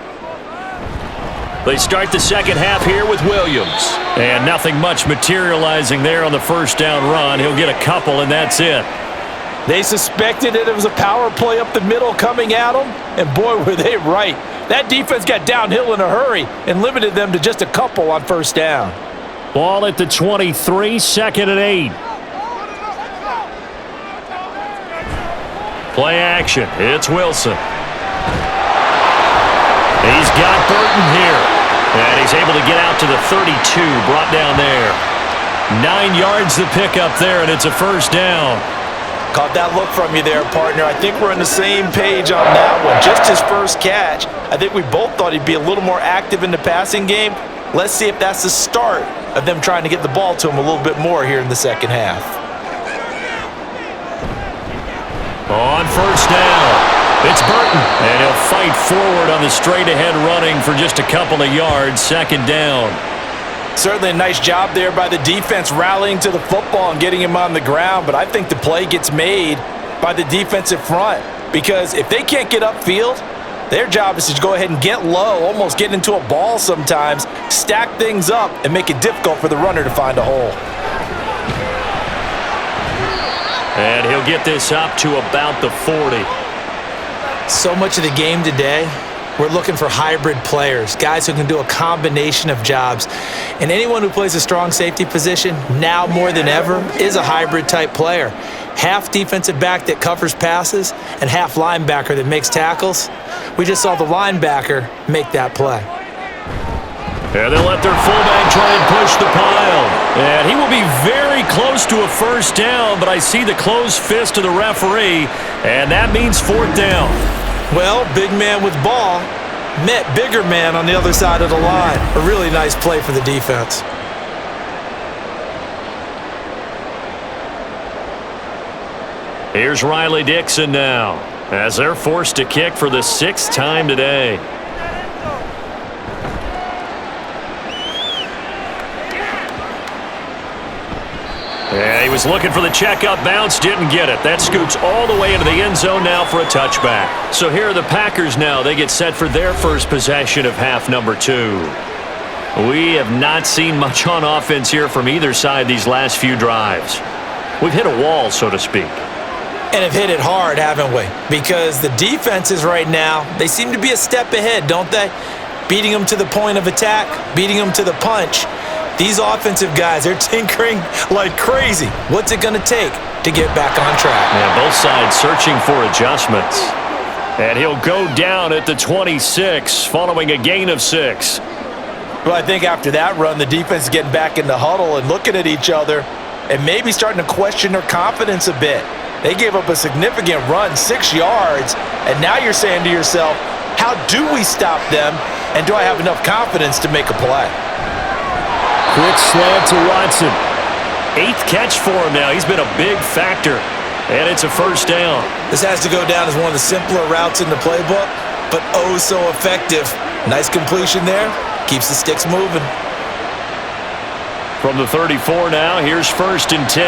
They start the second half here with Williams. And nothing much materializing there on the first down run. He'll get a couple, and that's it. They suspected that it was a power play up the middle coming at them, and boy, were they right. That defense got downhill in a hurry and limited them to just a couple on first down. Ball at the 23, 2nd and 8. Play action. It's Wilson. He's got Burton here. And he's able to get out to the 32, brought down there. 9 yards to pick up there, and it's a first down. Caught that look from you there, partner. I think we're on the same page on that one. Just his first catch. I think we both thought he'd be a little more active in the passing game. Let's see if that's the start of them trying to get the ball to him a little bit more here in the second half. On first down, it's Burton, and he'll fight forward on the straight-ahead running for just a couple of yards, 2nd down. Certainly a nice job there by the defense rallying to the football and getting him on the ground, but I think the play gets made by the defensive front because if they can't get upfield, their job is to go ahead and get low, almost get into a ball sometimes, stack things up, and make it difficult for the runner to find a hole. And he'll get this up to about the 40. So much of the game today, we're looking for hybrid players, guys who can do a combination of jobs. And anyone who plays a strong safety position, now more than ever, is a hybrid type player. Half defensive back that covers passes and half linebacker that makes tackles. We just saw the linebacker make that play. And they'll let their fullback try and push the pile. And he will be very close to a first down, but I see the closed fist of the referee, and that means 4th down. Well, big man with ball met bigger man on the other side of the line. A really nice play for the defense. Here's Riley Dixon now, as they're forced to kick for the 6th time today. Yeah, he was looking for the checkup bounce, didn't get it. That scoots all the way into the end zone now for a touchback. So here are the Packers now. They get set for their first possession of half number 2. We have not seen much on offense here from either side these last few drives. We've hit a wall, so to speak. And have hit it hard, haven't we? Because the defenses right now, they seem to be a step ahead, don't they? Beating them to the point of attack, beating them to the punch. These offensive guys, they're tinkering like crazy. What's it going to take to get back on track? Yeah, both sides searching for adjustments. And he'll go down at the 26 following a gain of 6. Well, I think after that run, the defense is getting back in the huddle and looking at each other and maybe starting to question their confidence a bit. They gave up a significant run, 6 yards, and now you're saying to yourself, how do we stop them, and do I have enough confidence to make a play? Quick slant to Watson. 8th catch for him now. He's been a big factor, and it's a first down. This has to go down as one of the simpler routes in the playbook, but oh so effective. Nice completion there. Keeps the sticks moving. From the 34 now, here's 1st and 10.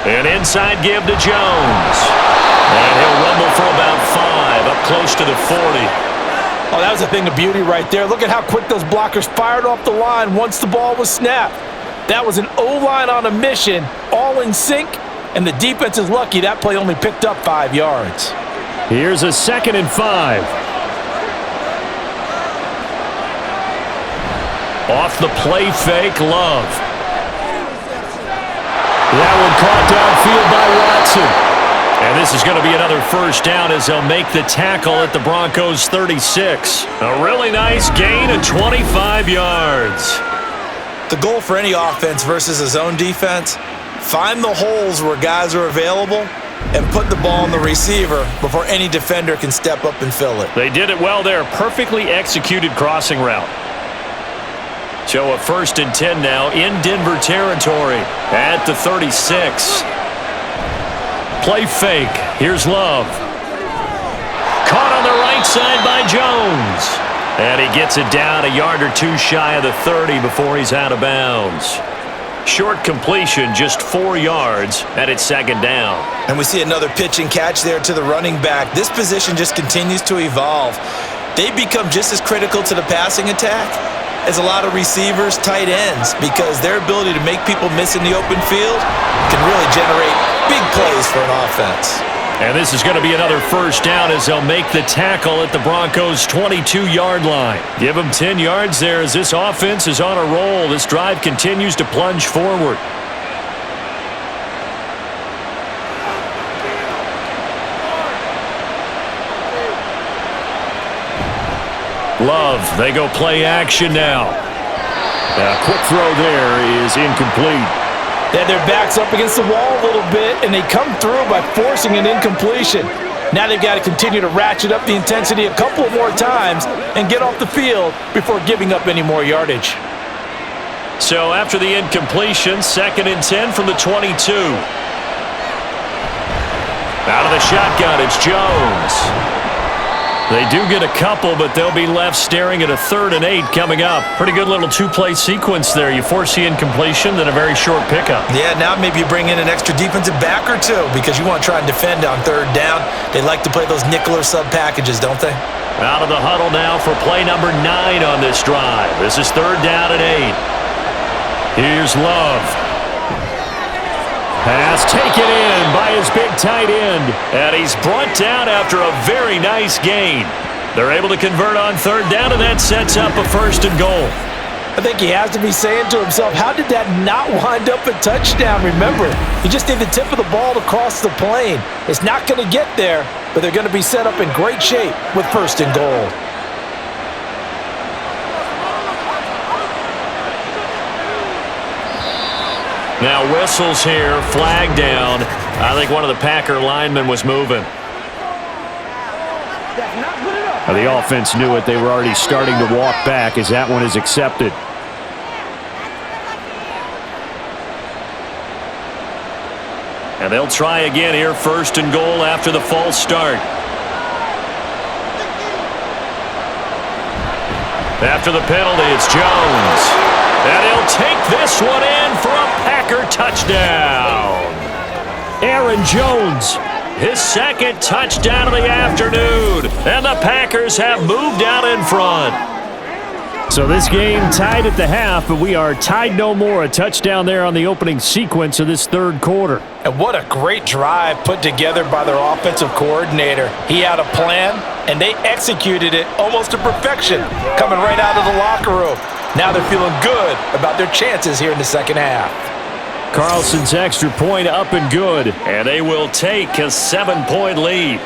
An inside give to Jones. And he'll rumble for about 5, up close to the 40. Oh, that was a thing of beauty right there. Look at how quick those blockers fired off the line once the ball was snapped. That was an O-line on a mission, all in sync, and the defense is lucky that play only picked up 5 yards. Here's a 2nd and 5. Off the play fake, Love. That one caught downfield by Watson. And this is going to be another first down as they'll make the tackle at the Broncos' 36. A really nice gain of 25 yards. The goal for any offense versus a zone defense, find the holes where guys are available and put the ball on the receiver before any defender can step up and fill it. They did it well there. Perfectly executed crossing route. So a 1st and 10 now in Denver territory at the 36. Play fake. Here's Love. Caught on the right side by Jones. And he gets it down a yard or two shy of the 30 before he's out of bounds. Short completion, just 4 yards, and it's 2nd down. And we see another pitch and catch there to the running back. This position just continues to evolve. They become just as critical to the passing attack as a lot of receivers, tight ends, because their ability to make people miss in the open field can really generate big plays for an offense. And this is going to be another 1st down as they'll make the tackle at the Broncos' 22-yard line. Give them 10 yards there as this offense is on a roll. This drive continues to plunge forward. Love, they go play action now. A quick throw there is incomplete. They had their backs up against the wall a little bit, and they come through by forcing an incompletion. Now they've got to continue to ratchet up the intensity a couple more times and get off the field before giving up any more yardage. So after the incompletion, 2nd and 10 from the 22. Out of the shotgun, it's Jones. They do get a couple, but they'll be left staring at a 3rd and 8 coming up. Pretty good little 2-play sequence there. You force the incompletion, then a very short pickup. Yeah, now maybe you bring in an extra defensive back or two because you want to try and defend on 3rd down. They like to play those nickel or sub packages, don't they? Out of the huddle now for play number 9 on this drive. This is 3rd down and 8. Here's Love. Pass taken in by his big tight end. And he's brought down after a very nice gain. They're able to convert on 3rd down, and that sets up a 1st and goal. I think he has to be saying to himself, how did that not wind up a touchdown? Remember, you just need the tip of the ball to cross the plane. It's not going to get there, but they're going to be set up in great shape with 1st and goal. Now whistles here, flag down. I think one of the Packer linemen was moving. The offense knew it. They were already starting to walk back as that one is accepted. And they'll try again here, 1st and goal after the false start. After the penalty, it's Jones. And he'll take this one in for a Packer touchdown. Aaron Jones, his 2nd touchdown of the afternoon. And the Packers have moved out in front. So this game tied at the half, but we are tied no more. A touchdown there on the opening sequence of this 3rd quarter. And what a great drive put together by their offensive coordinator. He had a plan, and they executed it almost to perfection, coming right out of the locker room. Now they're feeling good about their chances here in the 2nd half. Carlson's extra point up and good, and they will take a 7-point lead.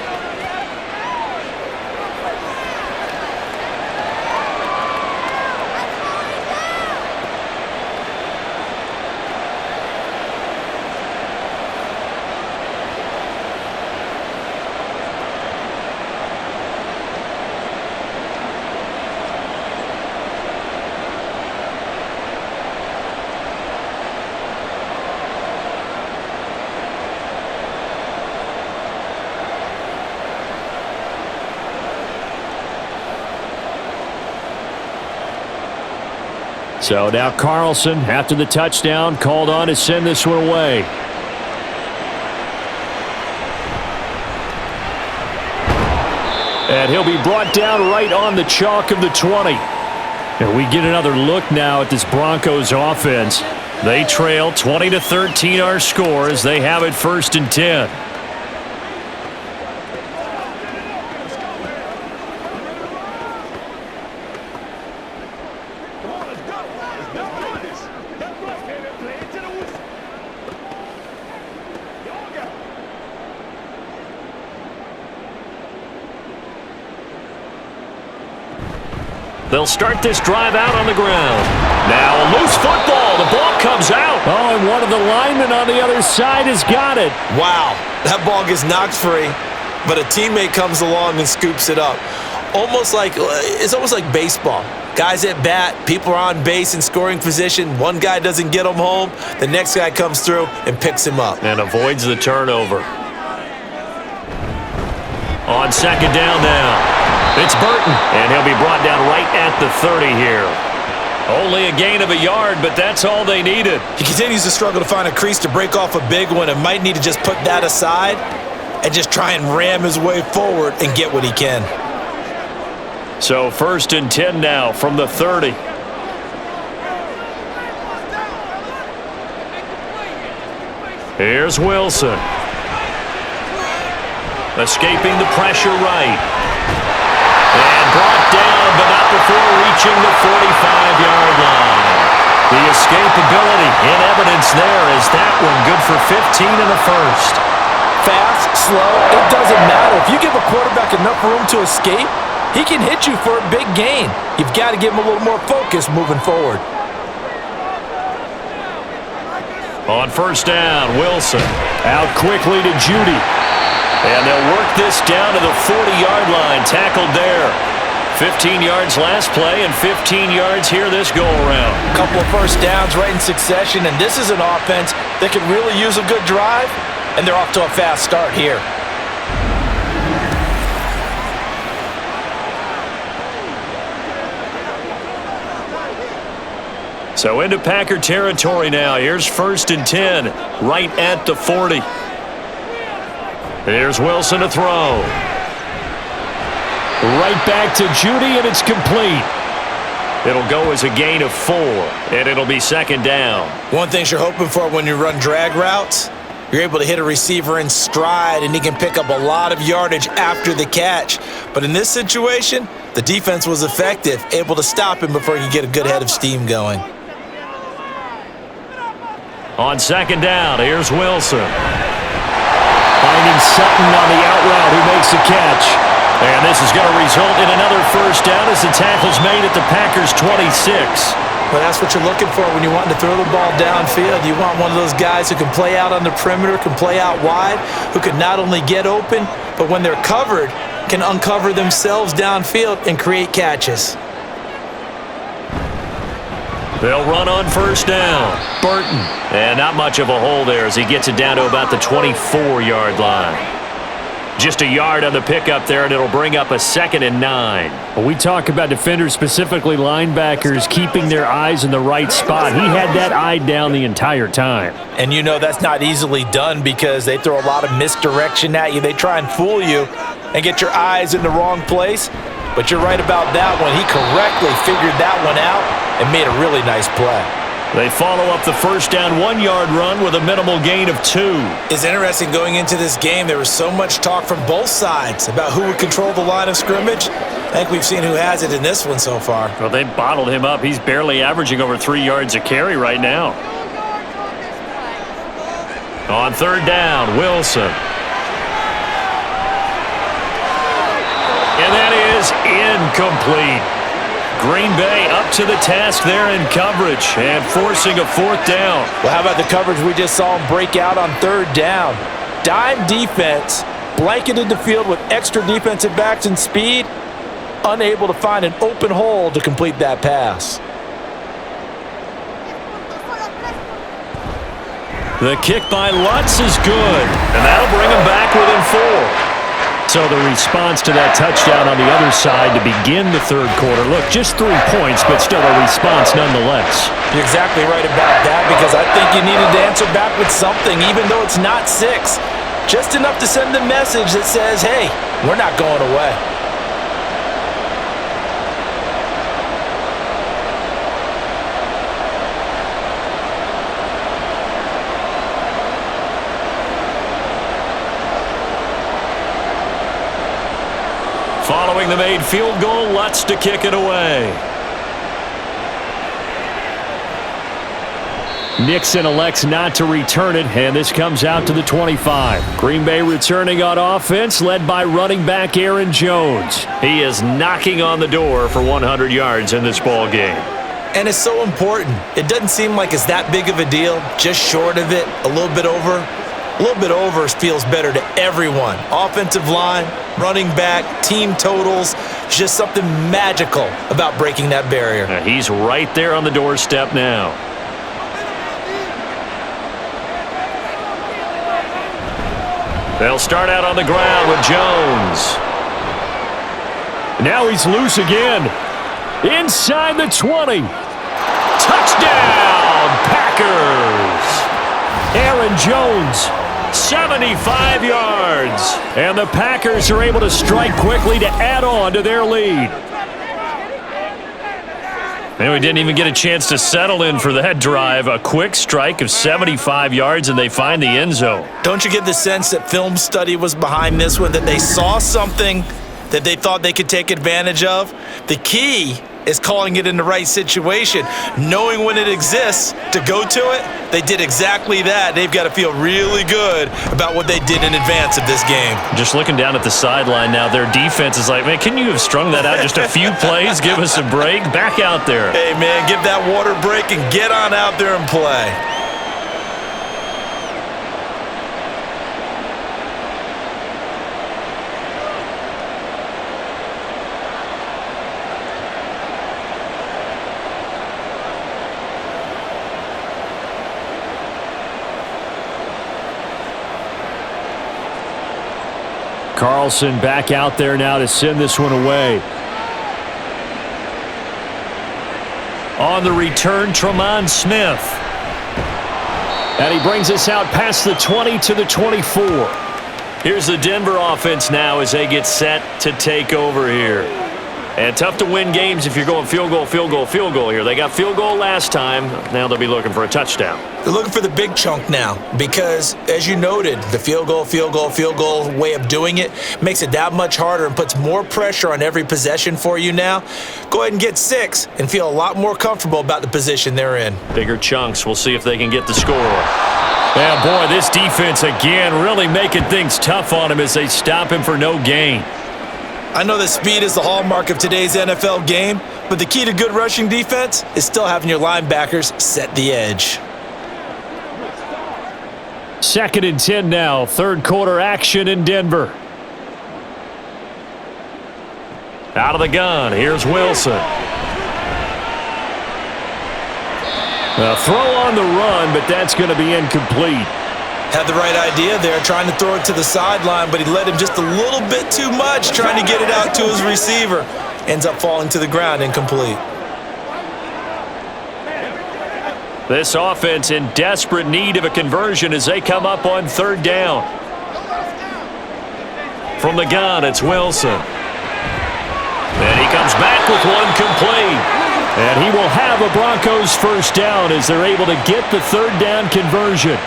So now Carlson, after the touchdown, called on to send this one away. And he'll be brought down right on the chalk of the 20. And we get another look now at this Broncos offense. They trail 20-13 our score as they have it 1st and 10. They'll start this drive out on the ground. Now a loose football. The ball comes out. Oh, and one of the linemen on the other side has got it. Wow, that ball gets knocked free, but a teammate comes along and scoops it up. It's almost like baseball. Guys at bat, people are on base in scoring position. One guy doesn't get him home. The next guy comes through and picks him up. And avoids the turnover. On second down now, it's Burton. And he'll be brought down right at the 30 here. Only a gain of a yard, but that's all they needed. He continues to struggle to find a crease to break off a big one and might need to just put that aside and just try and ram his way forward and get what he can. So 1st and 10 now from the 30. Here's Wilson. Escaping the pressure right. And brought down, but not before reaching the 45-yard line. The escapability in evidence there as that one good for 15 in the first. Fast, slow, it doesn't matter. If you give a quarterback enough room to escape, he can hit you for a big gain. You've got to give him a little more focus moving forward. On 1st down, Wilson. Out quickly to Judy. And they'll work this down to the 40-yard line. Tackled there. 15 yards last play and 15 yards here this go-around. A couple of first downs right in succession, and this is an offense that could really use a good drive, and they're off to a fast start here. So into Packer territory now. Here's 1st and 10, right at the 40. Here's Wilson to throw. Right back to Judy, and it's complete. It'll go as a gain of 4, and it'll be 2nd down. One thing you're hoping for when you run drag routes, you're able to hit a receiver in stride, and he can pick up a lot of yardage after the catch. But in this situation, the defense was effective, able to stop him before he could get a good head of steam going. On 2nd down, here's Wilson. Finding Sutton on the out route, who makes the catch. And this is going to result in another 1st down as the tackle's made at the Packers' 26. Well, that's what you're looking for when you want to throw the ball downfield. You want one of those guys who can play out on the perimeter, can play out wide, who can not only get open, but when they're covered, can uncover themselves downfield and create catches. They'll run on 1st down. Burton. And not much of a hole there as he gets it down to about the 24-yard line. Just a yard on the pickup there, and it'll bring up a 2nd and 9. When we talk about defenders, specifically linebackers, keeping their eyes in the right spot, he had that eye down the entire time. And you know that's not easily done because they throw a lot of misdirection at you. They try and fool you and get your eyes in the wrong place. But you're right about that one. He correctly figured that one out and made a really nice play. They follow up the 1st down 1-yard run with a minimal gain of 2. It's interesting going into this game. There was so much talk from both sides about who would control the line of scrimmage. I think we've seen who has it in this one so far. Well, they bottled him up. He's barely averaging over 3 yards a carry right now. On 3rd down, Wilson. And that is incomplete. Green Bay up to the task there in coverage and forcing a 4th down. Well, how about the coverage we just saw him break out on 3rd down? Dime defense, blanketed the field with extra defensive backs and speed, unable to find an open hole to complete that pass. The kick by Lutz is good, and that'll bring him back within 4. So the response to that touchdown on the other side to begin the 3rd quarter. Look, just 3 points, but still a response nonetheless. You're exactly right about that because I think you needed to answer back with something, even though it's not 6. Just enough to send the message that says, hey, we're not going away. Following the made field goal, Lutz to kick it away. Nixon elects not to return it, and this comes out to the 25. Green Bay returning on offense, led by running back Aaron Jones. He is knocking on the door for 100 yards in this ball game. And it's so important. It doesn't seem like it's that big of a deal, just short of it, a little bit over. A little bit over feels better to everyone. Offensive line, running back, team totals, Just something magical about breaking that barrier. He's right there on the doorstep now. They'll start out on the ground with Jones. Now he's loose again. Inside the 20. Touchdown, Packers! Aaron Jones, 75 yards. and the Packers are able to strike quickly to add on to their lead. And we didn't even get a chance to settle in for that drive. A quick strike of 75 yards, and they find the end zone. Don't you get the sense that film study was behind this one, that they saw something that they thought they could take advantage of? The key is calling it in the right situation, knowing when it exists to go to it. They did exactly that. They've got to feel really good about what they did in advance of this game. Just looking down at the sideline now, their defense is like, man, can you have strung that out just a few plays? Give us a break. Back out there. Hey, man, give that water break and get on out there and play. Carlson back out there now to send this one away. On the return, Tremont Smith. And he brings us out past the 20 to the 24. Here's the Denver offense now as they get set to take over here. And tough to win games if you're going field goal, field goal, field goal here. They got field goal last time. Now they'll be looking for a touchdown. They're looking for the big chunk now because, as you noted, the field goal way of doing it makes it that much harder and puts more pressure on every possession for you now. Go ahead and get 6 and feel a lot more comfortable about the position they're in. Bigger chunks. We'll see if they can get the score. Yeah, boy, this defense again really making things tough on him as they stop him for no gain. I know that speed is the hallmark of today's NFL game, but the key to good rushing defense is still having your linebackers set the edge. 2nd and 10 now. Third quarter action in Denver. Out of the gun, here's Wilson. A throw on the run, but that's going to be incomplete. Had the right idea there, trying to throw it to the sideline, but he led him just a little bit too much, trying to get it out to his receiver. Ends up falling to the ground, incomplete. This offense in desperate need of a conversion as they come up on 3rd down. From the gun, it's Wilson. And he comes back with one complete. And he will have a Broncos first down as they're able to get the 3rd down conversion.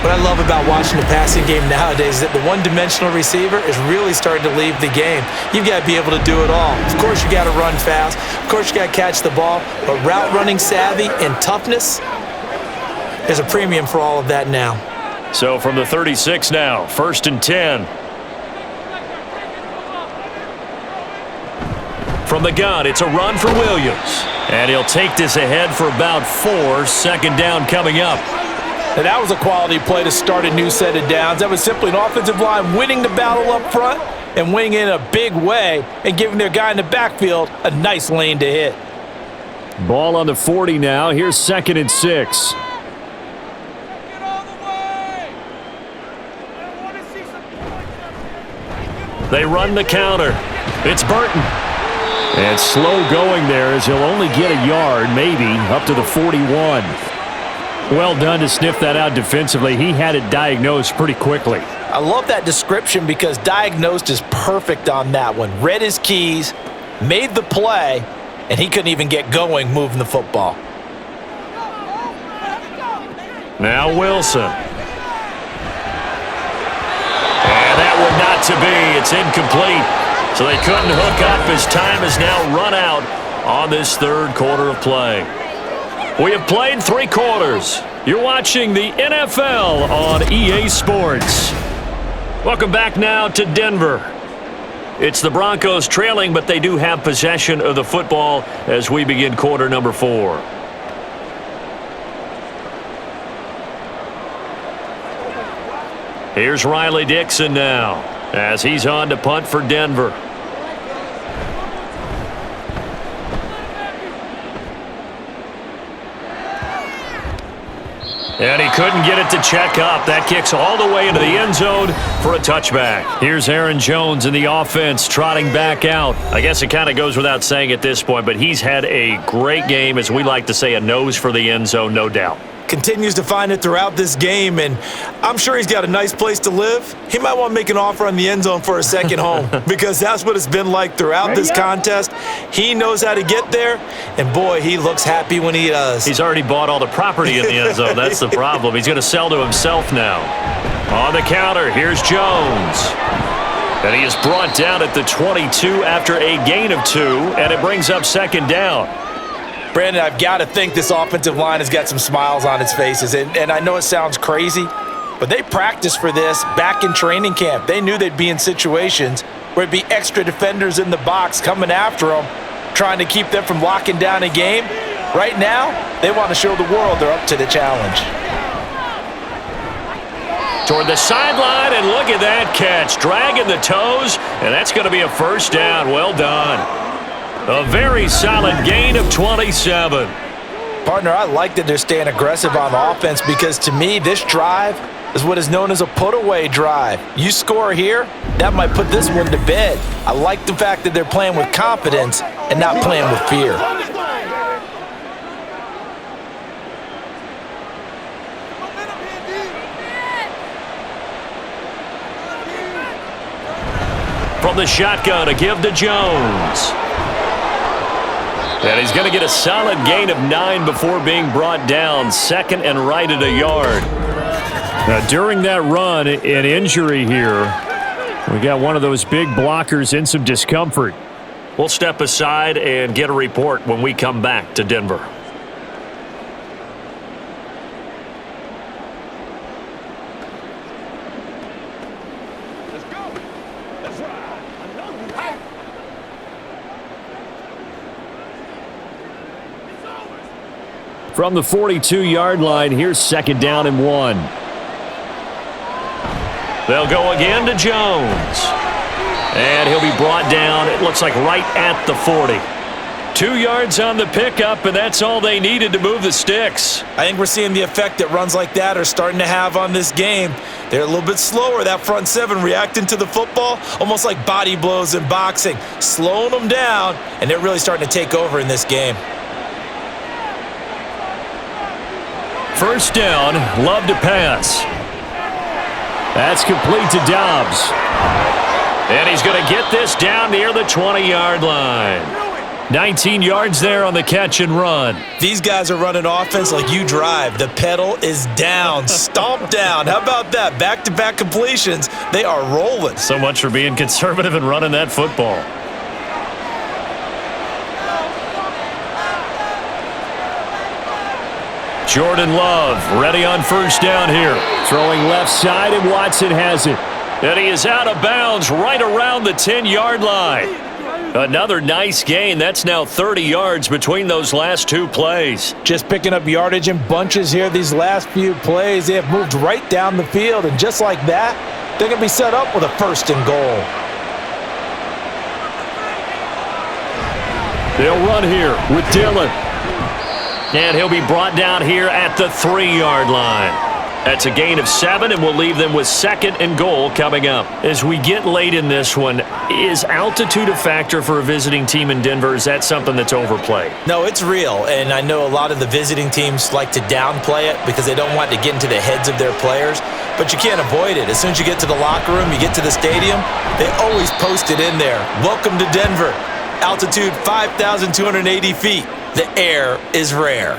What I love about watching the passing game nowadays is that the one-dimensional receiver is really starting to leave the game. You've got to be able to do it all. Of course, you got to run fast. Of course, you got to catch the ball. But route running savvy and toughness, there's a premium for all of that now. So from the 36 now, 1st and 10. From the gun, it's a run for Williams. And he'll take this ahead for about 4. 2nd down coming up. And that was a quality play to start a new set of downs. That was simply an offensive line winning the battle up front and winning in a big way and giving their guy in the backfield a nice lane to hit. Ball on the 40 now. Here's 2nd and 6. They run the counter. It's Burton. And slow going there as he'll only get a yard, maybe, up to the 41. Well done to sniff that out defensively. He had it diagnosed pretty quickly. I love that description because diagnosed is perfect on that one. Read his keys, made the play, and he couldn't even get going moving the football. Now Wilson. And that one not to be. It's incomplete. So they couldn't hook up as time is now run out on this 3rd quarter of play. We have played 3 quarters. You're watching the NFL on EA Sports. Welcome back now to Denver. It's the Broncos trailing, but they do have possession of the football as we begin quarter number 4. Here's Riley Dixon now as he's on to punt for Denver. And he couldn't get it to check up. That kicks all the way into the end zone for a touchback. Here's Aaron Jones in the offense trotting back out. I guess it kind of goes without saying at this point, but he's had a great game, as we like to say, a nose for the end zone, no doubt. Continues to find it throughout this game, and I'm sure he's got a nice place to live. He might want to make an offer on the end zone for a second home because that's what it's been like throughout this contest. He knows how to get there, and boy, he looks happy when he does. He's already bought all the property in the end zone. That's the problem. He's going to sell to himself now. On the counter, here's Jones. And he is brought down at the 22 after a gain of 2, and it brings up second down. Brandon, I've got to think this offensive line has got some smiles on its faces. And I know it sounds crazy, but they practiced for this back in training camp. They knew they'd be in situations where it'd be extra defenders in the box coming after them, trying to keep them from locking down a game. Right now, they want to show the world they're up to the challenge. Toward the sideline, and look at that catch. Dragging the toes, and that's going to be a first down. Well done. A very solid gain of 27. Partner, I like that they're staying aggressive on offense because to me, this drive is what is known as a put-away drive. You score here, that might put this one to bed. I like the fact that they're playing with confidence and not playing with fear. From the shotgun, a give to Jones. And he's going to get a solid gain of 9 before being brought down. Second and right at a yard. Now, during that run, an injury here. We got one of those big blockers in some discomfort. We'll step aside and get a report when we come back to Denver. From the 42-yard line, here's second down and 1. They'll go again to Jones. And he'll be brought down, it looks like right at the 40. 2 yards on the pickup, and that's all they needed to move the sticks. I think we're seeing the effect that runs like that are starting to have on this game. They're a little bit slower, that front seven, reacting to the football, almost like body blows in boxing, slowing them down, and they're really starting to take over in this game. First down, Love to pass. That's complete to Dobbs. And he's going to get this down near the 20-yard line. 19 yards there on the catch and run. These guys are running offense like you drive. The pedal is down, stomp down. How about that? Back-to-back completions. They are rolling. So much for being conservative and running that football. Jordan Love ready on first down here. Throwing left side, and Watson has it. And he is out of bounds right around the 10-yard line. Another nice gain. That's now 30 yards between those last 2 plays. Just picking up yardage in bunches here these last few plays. They have moved right down the field, and just like that, they're going to be set up with a first and goal. They'll run here with Dillon. And he'll be brought down here at the 3-yard line. That's a gain of 7, and we'll leave them with second and goal coming up. As we get late in this one, is altitude a factor for a visiting team in Denver? Is that something that's overplayed? No, it's real, and I know a lot of the visiting teams like to downplay it because they don't want to get into the heads of their players, but you can't avoid it. As soon as you get to the locker room, you get to the stadium, they always post it in there. Welcome to Denver. Altitude 5,280 feet. The air is rare.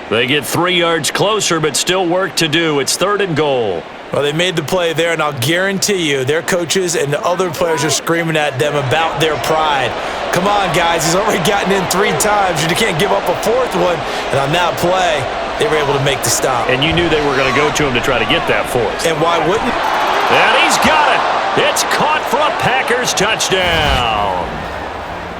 They get 3 yards closer, but still work to do. It's third and goal. Well, they made the play there, and I'll guarantee you their coaches and the other players are screaming at them about their pride. Come on, guys. He's already gotten in 3 times. You can't give up a 4th one. And on that play, they were able to make the stop. And you knew they were going to go to him to try to get that 4th. And why wouldn't? And he's got it. It's caught for a Packers touchdown.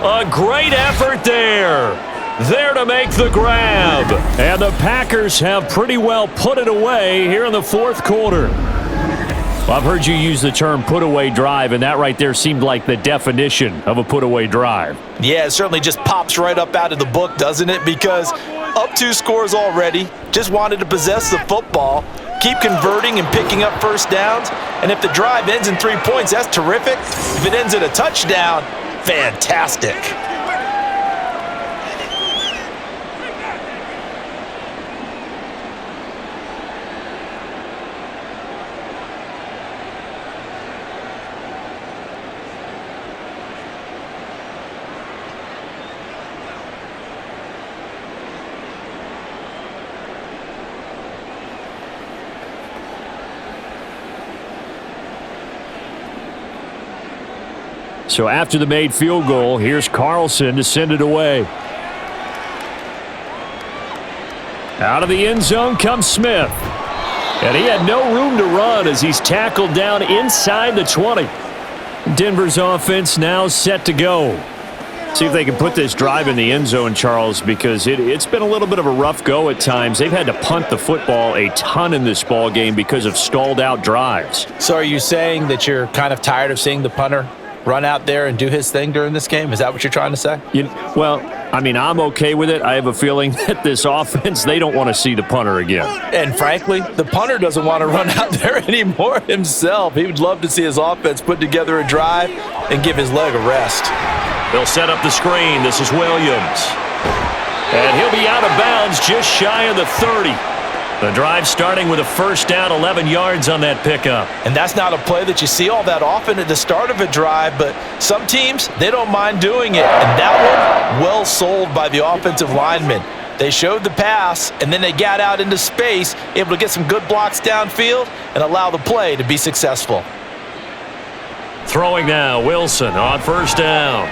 A great effort there. There to make the grab. And the Packers have pretty well put it away here in the 4th quarter. Well, I've heard you use the term put-away drive, and that right there seemed like the definition of a put-away drive. Yeah, it certainly just pops right up out of the book, doesn't it? Because Up 2 scores already. Just wanted to possess the football, keep converting and picking up first downs. And if the drive ends in 3 points, that's terrific. If it ends in a touchdown, fantastic. So after the made field goal, here's Carlson to send it away. Out of the end zone comes Smith. And he had no room to run as he's tackled down inside the 20. Denver's offense now set to go. See if they can put this drive in the end zone, Charles, because it's been a little bit of a rough go at times. They've had to punt the football a ton in this ball game because of stalled out drives. So are you saying that you're kind of tired of seeing the punter run out there and do his thing during this game? Is that what you're trying to say? Well, I mean, I'm okay with it. I have a feeling that this offense, they don't want to see the punter again. And frankly, the punter doesn't want to run out there anymore himself. He would love to see his offense put together a drive and give his leg a rest. They'll set up the screen. This is Williams. And he'll be out of bounds just shy of the 30. The drive starting with a first down, 11 yards on that pickup. And that's not a play that you see all that often at the start of a drive, but some teams, they don't mind doing it. And that one, well sold by the offensive lineman. They showed the pass, and then they got out into space, able to get some good blocks downfield and allow the play to be successful. Throwing now, Wilson on first down.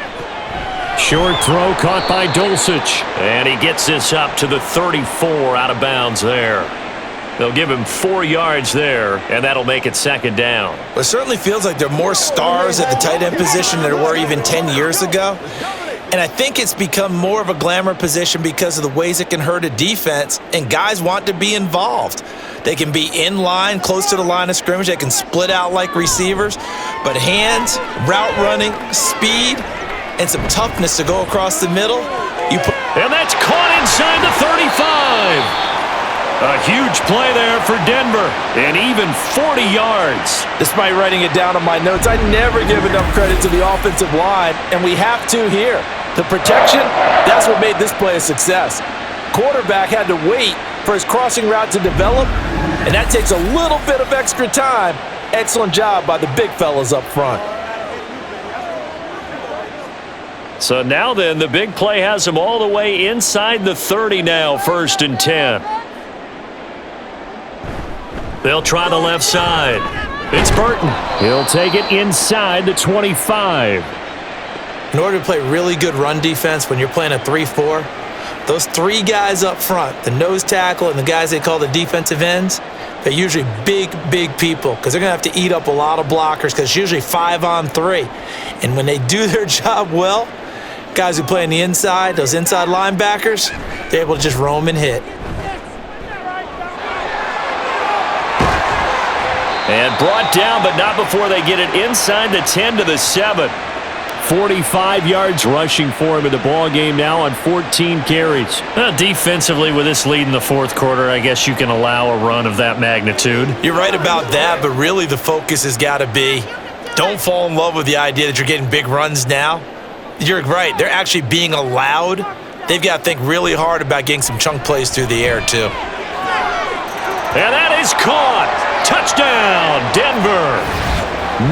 Short throw caught by Dulcich. And he gets this up to the 34 out of bounds there. They'll give him 4 yards there, and that'll make it second down. It certainly feels like there are more stars at the tight end position than there were even 10 years ago. And I think it's become more of a glamour position because of the ways it can hurt a defense, and guys want to be involved. They can be in line, close to the line of scrimmage. They can split out like receivers. But hands, route running, speed, and some toughness to go across the middle. And that's caught inside the 35. A huge play there for Denver, and even 40 yards. Despite writing it down on my notes, I never give enough credit to the offensive line, and we have to here. The protection, that's what made this play a success. Quarterback had to wait for his crossing route to develop, and that takes a little bit of extra time. Excellent job by the big fellas up front. So now then, the big play has him all the way inside the 30 now, 1st and 10. They'll try the left side. It's Burton. He'll take it inside the 25. In order to play really good run defense when you're playing a 3-4, those 3 guys up front, the nose tackle and the guys they call the defensive ends, they're usually big, big people because they're going to have to eat up a lot of blockers because it's usually 5 on 3. And when they do their job well, guys who play on the inside, those inside linebackers, they're able to just roam and hit. And brought down, but not before they get it inside the 10 to the 7. 45 yards rushing for him in the ball game now on 14 carries. Defensively, with this lead in the 4th quarter, I guess you can allow a run of that magnitude. You're right about that, but really the focus has got to be don't fall in love with the idea that you're getting big runs now. You're right. They're actually being allowed. They've got to think really hard about getting some chunk plays through the air, too. And that is caught. Touchdown, Denver.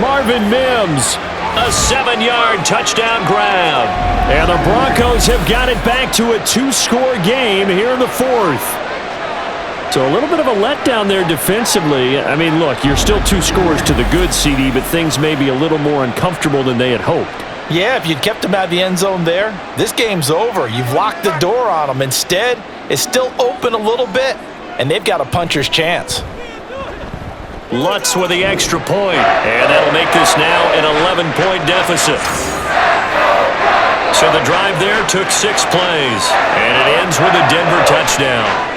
Marvin Mims. A 7-yard touchdown grab. And the Broncos have got it back to a 2-score game here in the 4th. So a little bit of a letdown there defensively. I mean, look, you're still 2 scores to the good, CD, but things may be a little more uncomfortable than they had hoped. Yeah, if you'd kept them out of the end zone there, this game's over. You've locked the door on them. Instead, it's still open a little bit, and they've got a puncher's chance. Lutz with the extra point, and that'll make this now an 11-point deficit. So the drive there took 6 plays, and it ends with a Denver touchdown.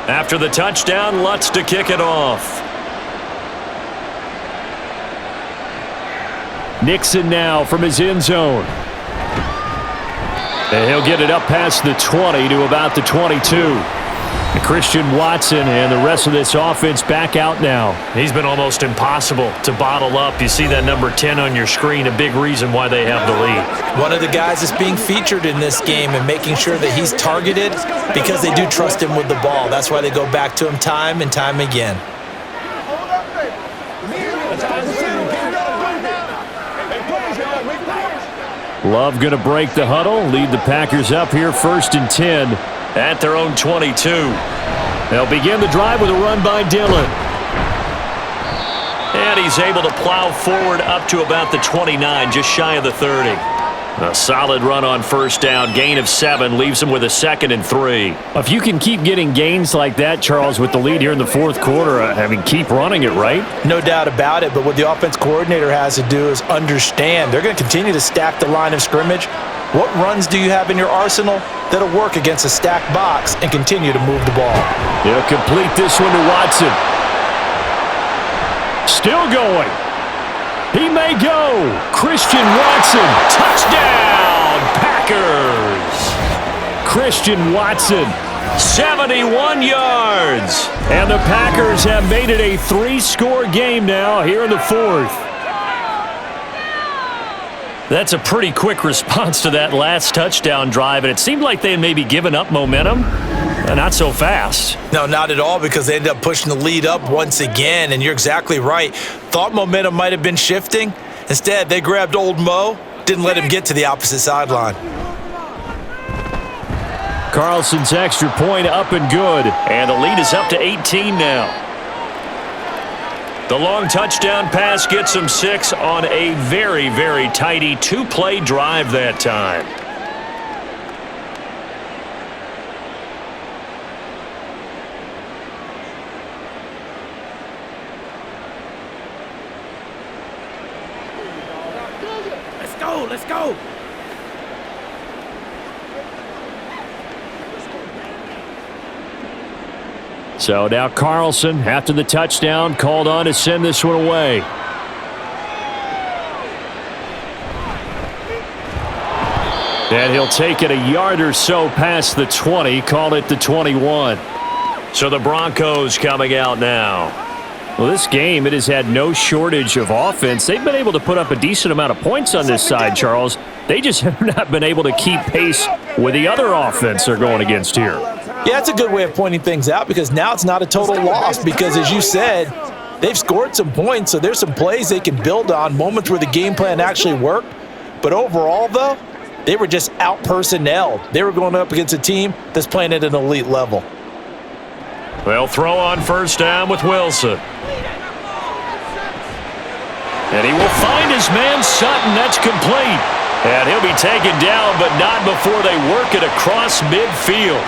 After the touchdown, Lutz to kick it off. Nixon now from his end zone. And he'll get it up past the 20 to about the 22. Christian Watson and the rest of this offense back out now. He's been almost impossible to bottle up. You see that number 10 on your screen, a big reason why they have the lead. One of the guys that's being featured in this game and making sure that he's targeted because they do trust him with the ball. That's why they go back to him time and time again. Love going to break the huddle, lead the Packers up here 1st and 10. At their own 22. They'll begin the drive with a run by Dillon. And he's able to plow forward up to about the 29, just shy of the 30. A solid run on 1st down, gain of 7, leaves him with a 2nd and 3. If you can keep getting gains like that, Charles, with the lead here in the 4th quarter, keep running it, right? No doubt about it, but what the offense coordinator has to do is understand. They're going to continue to stack the line of scrimmage. What runs do you have in your arsenal that'll work against a stacked box and continue to move the ball? He'll complete this one to Watson. Still going. He may go. Christian Watson. Touchdown, Packers. Christian Watson. 71 yards. And the Packers have made it a 3-score game now here in the 4th. That's a pretty quick response to that last touchdown drive, and it seemed like they had maybe given up momentum. Not so fast. No, not at all, because they ended up pushing the lead up once again, and you're exactly right. Thought momentum might have been shifting. Instead, they grabbed old Mo, didn't let him get to the opposite sideline. Carlson's extra point up and good. And the lead is up to 18 now. The long touchdown pass gets him 6 on a very, very tidy 2-play drive that time. Let's go. So now Carlson, after the touchdown, called on to send this one away. And he'll take it a yard or so past the 20, call it the 21. So the Broncos coming out now. Well, this game, it has had no shortage of offense. They've been able to put up a decent amount of points on this side, Charles. They just have not been able to keep pace with the other offense they're going against here. Yeah, that's a good way of pointing things out, because now it's not a total loss, because as you said, they've scored some points, so there's some plays they can build on, moments where the game plan actually worked. But overall, though, they were just out-personnelled. They were going up against a team that's playing at an elite level. They'll throw on 1st down with Wilson. And he will find his man Sutton. That's complete. And he'll be taken down, but not before they work it across midfield.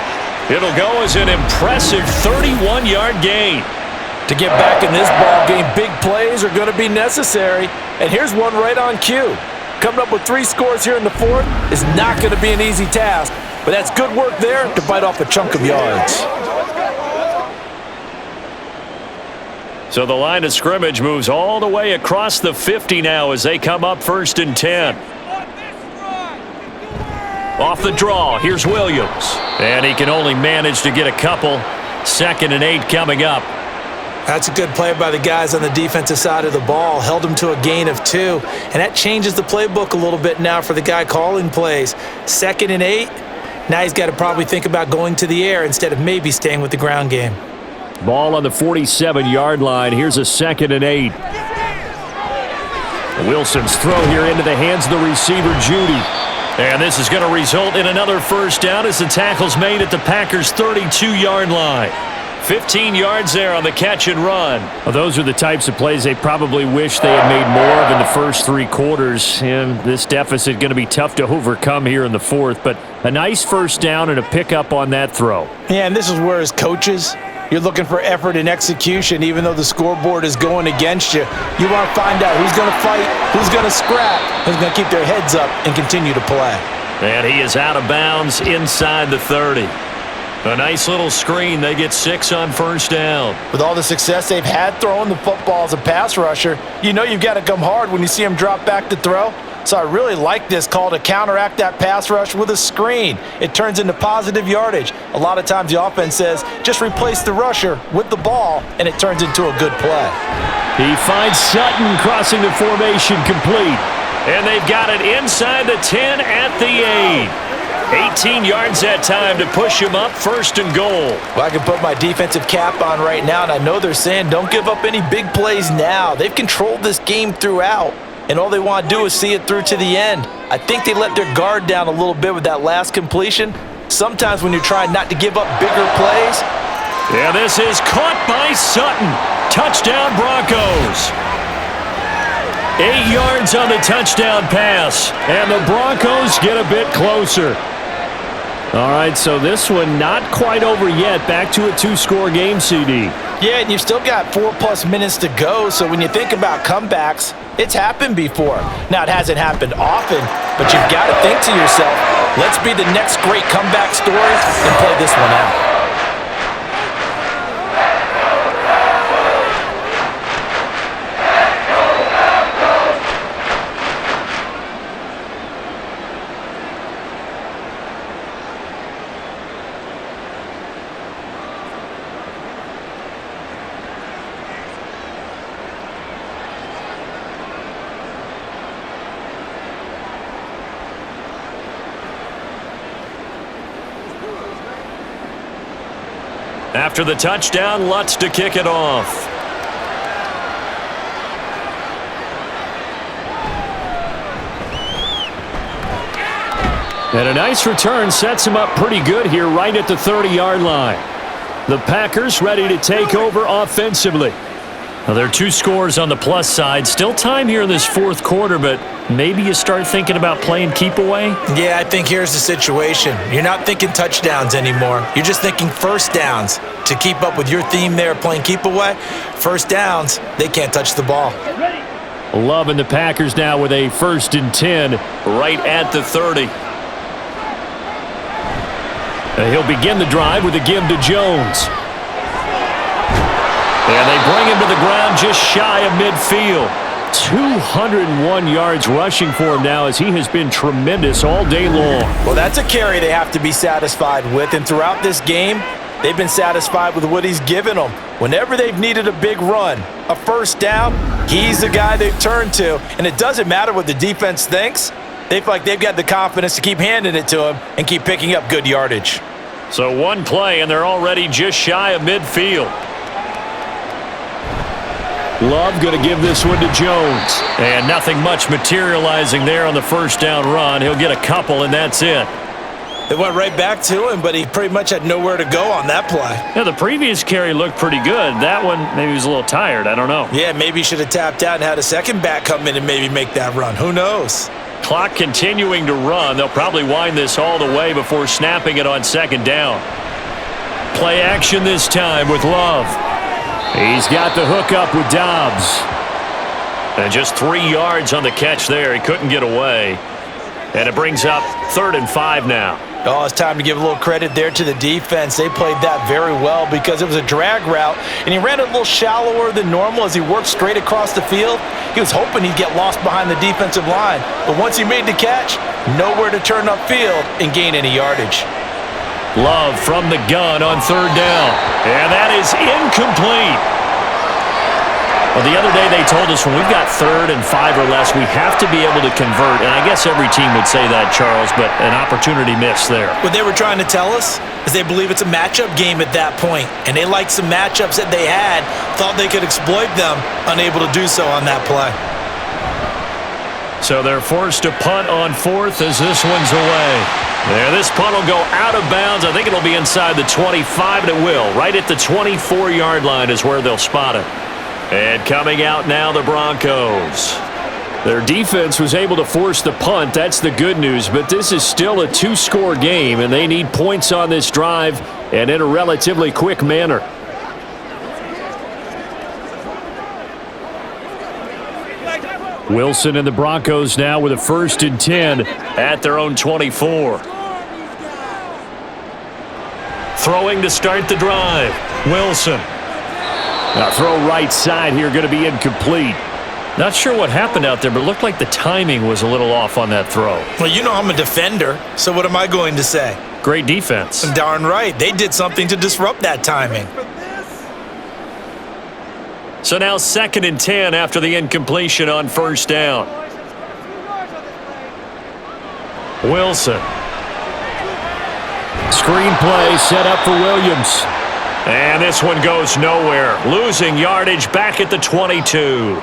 It'll go as an impressive 31-yard gain. To get back in this ball game, big plays are going to be necessary. And here's one right on cue. Coming up with 3 scores here in the 4th is not going to be an easy task, but that's good work there to bite off a chunk of yards. So the line of scrimmage moves all the way across the 50 now as they come up 1st and 10. Off the draw, here's Williams. And he can only manage to get a couple. 2nd and 8 coming up. That's a good play by the guys on the defensive side of the ball. Held them to a gain of 2. And that changes the playbook a little bit now for the guy calling plays. 2nd and 8. Now he's got to probably think about going to the air instead of maybe staying with the ground game. Ball on the 47-yard line. Here's a 2nd and 8. Wilson's throw here into the hands of the receiver, Judy. And this is going to result in another 1st down as the tackle's made at the Packers' 32-yard line. 15 yards there on the catch and run. Well, those are the types of plays they probably wish they had made more of in the first 3 quarters. And this deficit going to be tough to overcome here in the 4th. But a nice 1st down and a pickup on that throw. Yeah, and this is where as coaches, you're looking for effort and execution. Even though the scoreboard is going against you, you want to find out who's going to fight, who's going to scrap, who's going to keep their heads up and continue to play. And he is out of bounds inside the 30. A nice little screen. They get 6 on first down. With all the success they've had throwing the football as a pass rusher, you know you've got to come hard when you see him drop back to throw. So I really like this call to counteract that pass rush with a screen. It turns into positive yardage. A lot of times the offense says, just replace the rusher with the ball, and it turns into a good play. He finds Sutton crossing the formation complete. And they've got it inside the 10 at the 8. 18 yards that time to push him up, 1st and goal. Well, I can put my defensive cap on right now, and I know they're saying don't give up any big plays now. They've controlled this game throughout, and all they want to do is see it through to the end. I think they let their guard down a little bit with that last completion. Sometimes when you're trying not to give up bigger plays. Yeah, this is caught by Sutton. Touchdown, Broncos. 8 yards on the touchdown pass, and the Broncos get a bit closer. All right, so this one not quite over yet. Back to a 2-score game, CD. Yeah, and you've still got 4+ minutes to go, so when you think about comebacks, it's happened before. Now, it hasn't happened often, but you've got to think to yourself, let's be the next great comeback story and play this one out. After the touchdown, Lutz to kick it off. And a nice return sets him up pretty good here right at the 30-yard line. The Packers ready to take over offensively. Well, there are 2 scores on the plus side. Still time here in this 4th quarter, but maybe you start thinking about playing keep away? Yeah, I think here's the situation. You're not thinking touchdowns anymore. You're just thinking first downs. To keep up with your theme there, playing keep away, first downs, they can't touch the ball. Love and the Packers now with a 1st and 10 right at the 30. He'll begin the drive with a give to Jones. And they bring him to the ground just shy of midfield. 201 yards rushing for him now as he has been tremendous all day long. Well, that's a carry they have to be satisfied with, and throughout this game, they've been satisfied with what he's given them. Whenever they've needed a big run, a first down, he's the guy they've turned to. And it doesn't matter what the defense thinks. They feel like they've got the confidence to keep handing it to him and keep picking up good yardage. So one play, and they're already just shy of midfield. Love going to give this one to Jones. And nothing much materializing there on the first down run. He'll get a couple, and that's it. They went right back to him, but he pretty much had nowhere to go on that play. Yeah, the previous carry looked pretty good. That one, maybe he was a little tired. I don't know. Yeah, maybe he should have tapped out and had a second back come in and maybe make that run. Who knows? Clock continuing to run. They'll probably wind this all the way before snapping it on 2nd down. Play action this time with Love. He's got the hook up with Dobbs. And just 3 yards on the catch there. He couldn't get away. And it brings up 3rd and 5 now. Oh, it's time to give a little credit there to the defense. They played that very well because it was a drag route, and he ran it a little shallower than normal as he worked straight across the field. He was hoping he'd get lost behind the defensive line, but once he made the catch, nowhere to turn upfield and gain any yardage. Love from the gun on 3rd down, and that is incomplete. Well, the other day they told us when we've got 3rd and 5 or less, we have to be able to convert. And I guess every team would say that, Charles, but an opportunity missed there. What they were trying to tell us is they believe it's a matchup game at that point, and they liked some matchups that they had, thought they could exploit them, unable to do so on that play. So they're forced to punt on 4th as this one's away. There, this punt will go out of bounds. I think it'll be inside the 25, and it will. Right at the 24-yard line is where they'll spot it. And coming out now, the Broncos. Their defense was able to force the punt. That's the good news. But this is still a 2-score game, and they need points on this drive and in a relatively quick manner. Wilson and the Broncos now with a 1st and 10 at their own 24. Throwing to start the drive. Wilson. Now throw right side here, going to be incomplete. Not sure what happened out there, but it looked like the timing was a little off on that throw. Well, you know I'm a defender, so what am I going to say? Great defense. Darn right. They did something to disrupt that timing. So now 2nd and 10 after the incompletion on first down. Wilson. Screen play set up for Williams. And this one goes nowhere. Losing yardage back at the 22.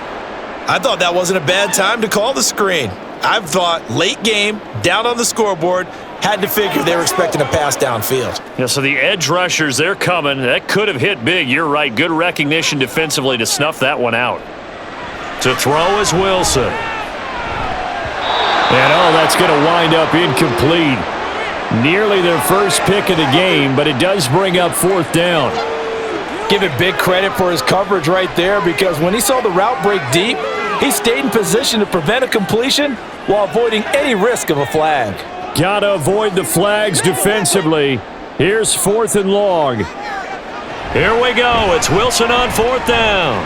I thought that wasn't a bad time to call the screen. I've thought late game, down on the scoreboard, had to figure they were expecting a pass downfield. Yeah, so the edge rushers, they're coming. That could have hit big. You're right. Good recognition defensively to snuff that one out. To throw is Wilson. And that's going to wind up incomplete. Nearly their first pick of the game, but it does bring up 4th down. Give it big credit for his coverage right there, because when he saw the route break deep, he stayed in position to prevent a completion while avoiding any risk of a flag. Gotta avoid the flags defensively. Here's 4th and long. Here we go. It's Wilson on 4th down.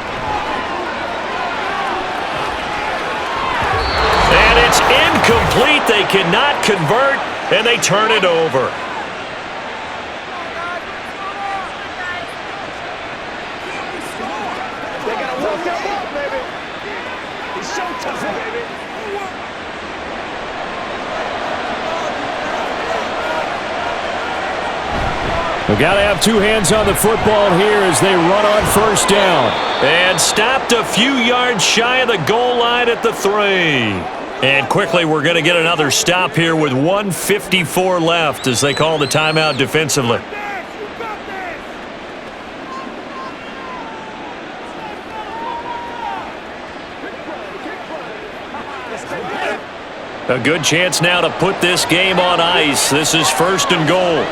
And it's incomplete. They cannot convert, and they turn it over. We've got to have 2 hands on the football here as they run on first down. And stopped a few yards shy of the goal line at the 3. And quickly we're going to get another stop here with 1:54 left as they call the timeout defensively. A good chance now to put this game on ice. This is 1st and goal.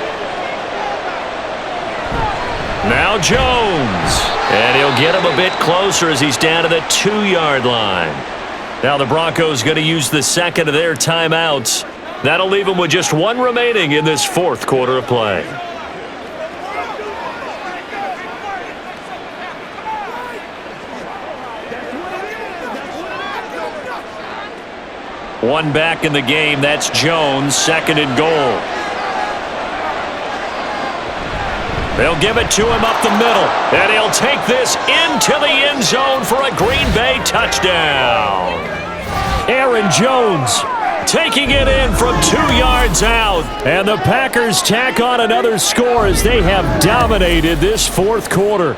Now Jones. And he'll get him a bit closer as he's down to the 2-yard line. Now the Broncos going to use the 2nd of their timeouts. That'll leave them with just 1 remaining in this 4th quarter of play. One back in the game. That's Jones. 2nd and goal. They'll give it to him up the middle, and he'll take this into the end zone for a Green Bay touchdown. Aaron Jones taking it in from 2 yards out. And the Packers tack on another score as they have dominated this 4th quarter.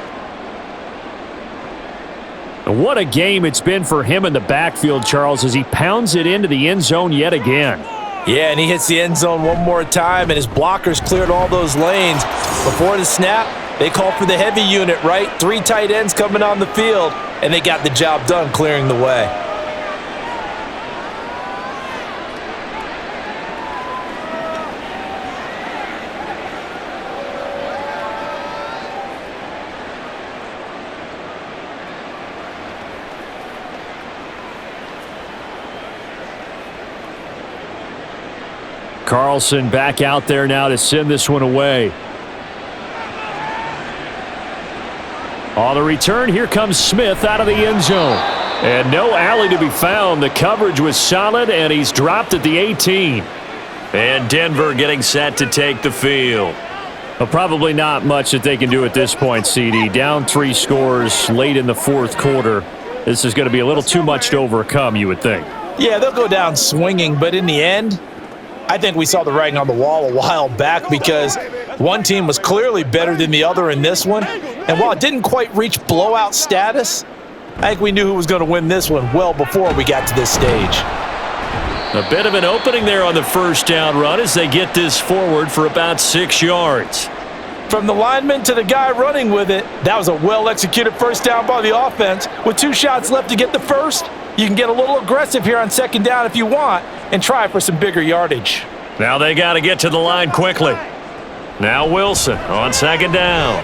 What a game it's been for him in the backfield, Charles, as he pounds it into the end zone yet again. Yeah, and he hits the end zone one more time, and his blockers cleared all those lanes. Before the snap, they called for the heavy unit, right? 3 tight ends coming on the field, and they got the job done clearing the way. Carlson back out there now to send this one away. On the return, here comes Smith out of the end zone. And no alley to be found. The coverage was solid, and he's dropped at the 18. And Denver getting set to take the field. Well, probably not much that they can do at this point, CD. Down 3 scores late in the 4th quarter. This is going to be a little too much to overcome, you would think. Yeah, they'll go down swinging, but in the end, I think we saw the writing on the wall a while back because one team was clearly better than the other in this one. And while it didn't quite reach blowout status, I think we knew who was going to win this one well before we got to this stage. A bit of an opening there on the first down run as they get this forward for about 6 yards. From the lineman to the guy running with it, that was a well-executed first down by the offense. With 2 shots left to get the first, you can get a little aggressive here on 2nd down if you want and try for some bigger yardage. Now they got to get to the line quickly. Now Wilson on 2nd down.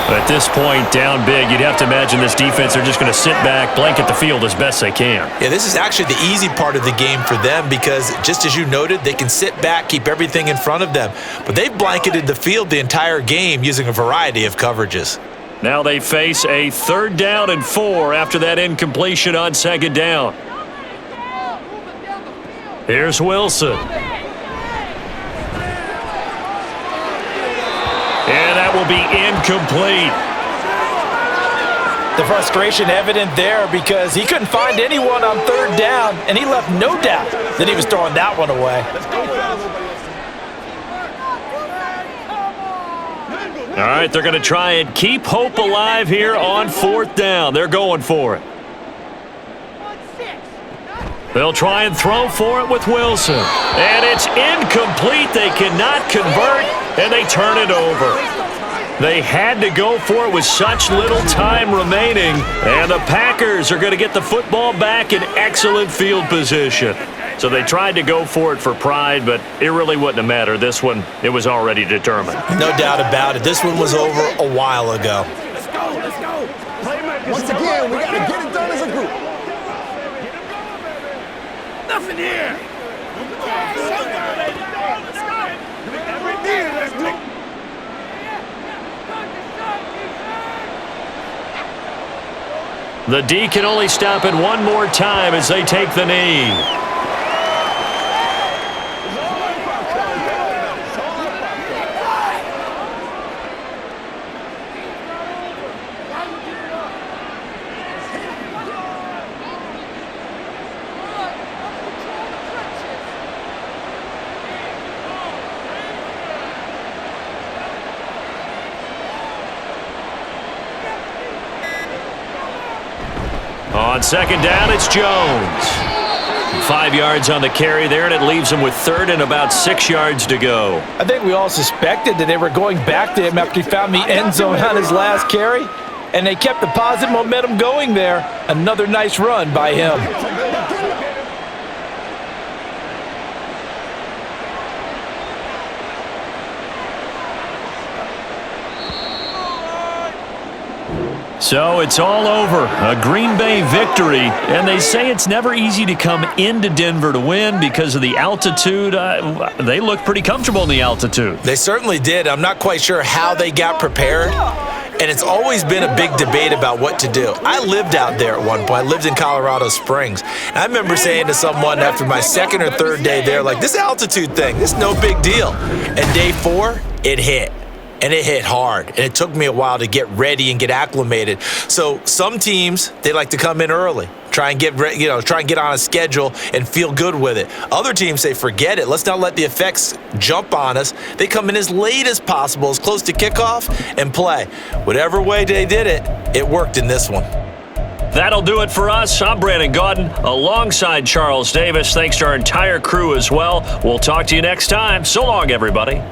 At this point, down big, you'd have to imagine this defense are just going to sit back, blanket the field as best they can. Yeah, this is actually the easy part of the game for them because, just as you noted, they can sit back, keep everything in front of them. But they've blanketed the field the entire game using a variety of coverages. Now they face a 3rd down and 4 after that incompletion on 2nd down. Here's Wilson. And that will be incomplete. The frustration evident there because he couldn't find anyone on 3rd down, and he left no doubt that he was throwing that one away. All right, they're going to try and keep hope alive here on 4th down. They're going for it. They'll try and throw for it with Wilson. And it's incomplete. They cannot convert, and they turn it over. They had to go for it with such little time remaining, and the Packers are going to get the football back in excellent field position. So they tried to go for it for pride, but it really wouldn't have mattered. This one, it was already determined. No doubt about it. This one was over a while ago. Let's go, let's go. Once again, we got to get it done as a group. Nothing here. The D can only stop it one more time as they take the knee. On 2nd down, it's Jones. 5 yards on the carry there, and it leaves him with 3rd and about 6 yards to go. I think we all suspected that they were going back to him after he found the end zone on his last carry, and they kept the positive momentum going there. Another nice run by him. So it's all over. A Green Bay victory. And they say it's never easy to come into Denver to win because of the altitude. They look pretty comfortable in the altitude. They certainly did. I'm not quite sure how they got prepared. And it's always been a big debate about what to do. I lived out there at one point. I lived in Colorado Springs. And I remember saying to someone after my 2nd or 3rd day there, like, this altitude thing, this is no big deal. And day 4, it hit. And it hit hard, and it took me a while to get ready and get acclimated. So some teams, they like to come in early, try and get on a schedule and feel good with it. Other teams say, forget it. Let's not let the effects jump on us. They come in as late as possible, as close to kickoff, and play. Whatever way they did it, it worked in this one. That'll do it for us. I'm Brandon Gaudin alongside Charles Davis. Thanks to our entire crew as well. We'll talk to you next time. So long, everybody.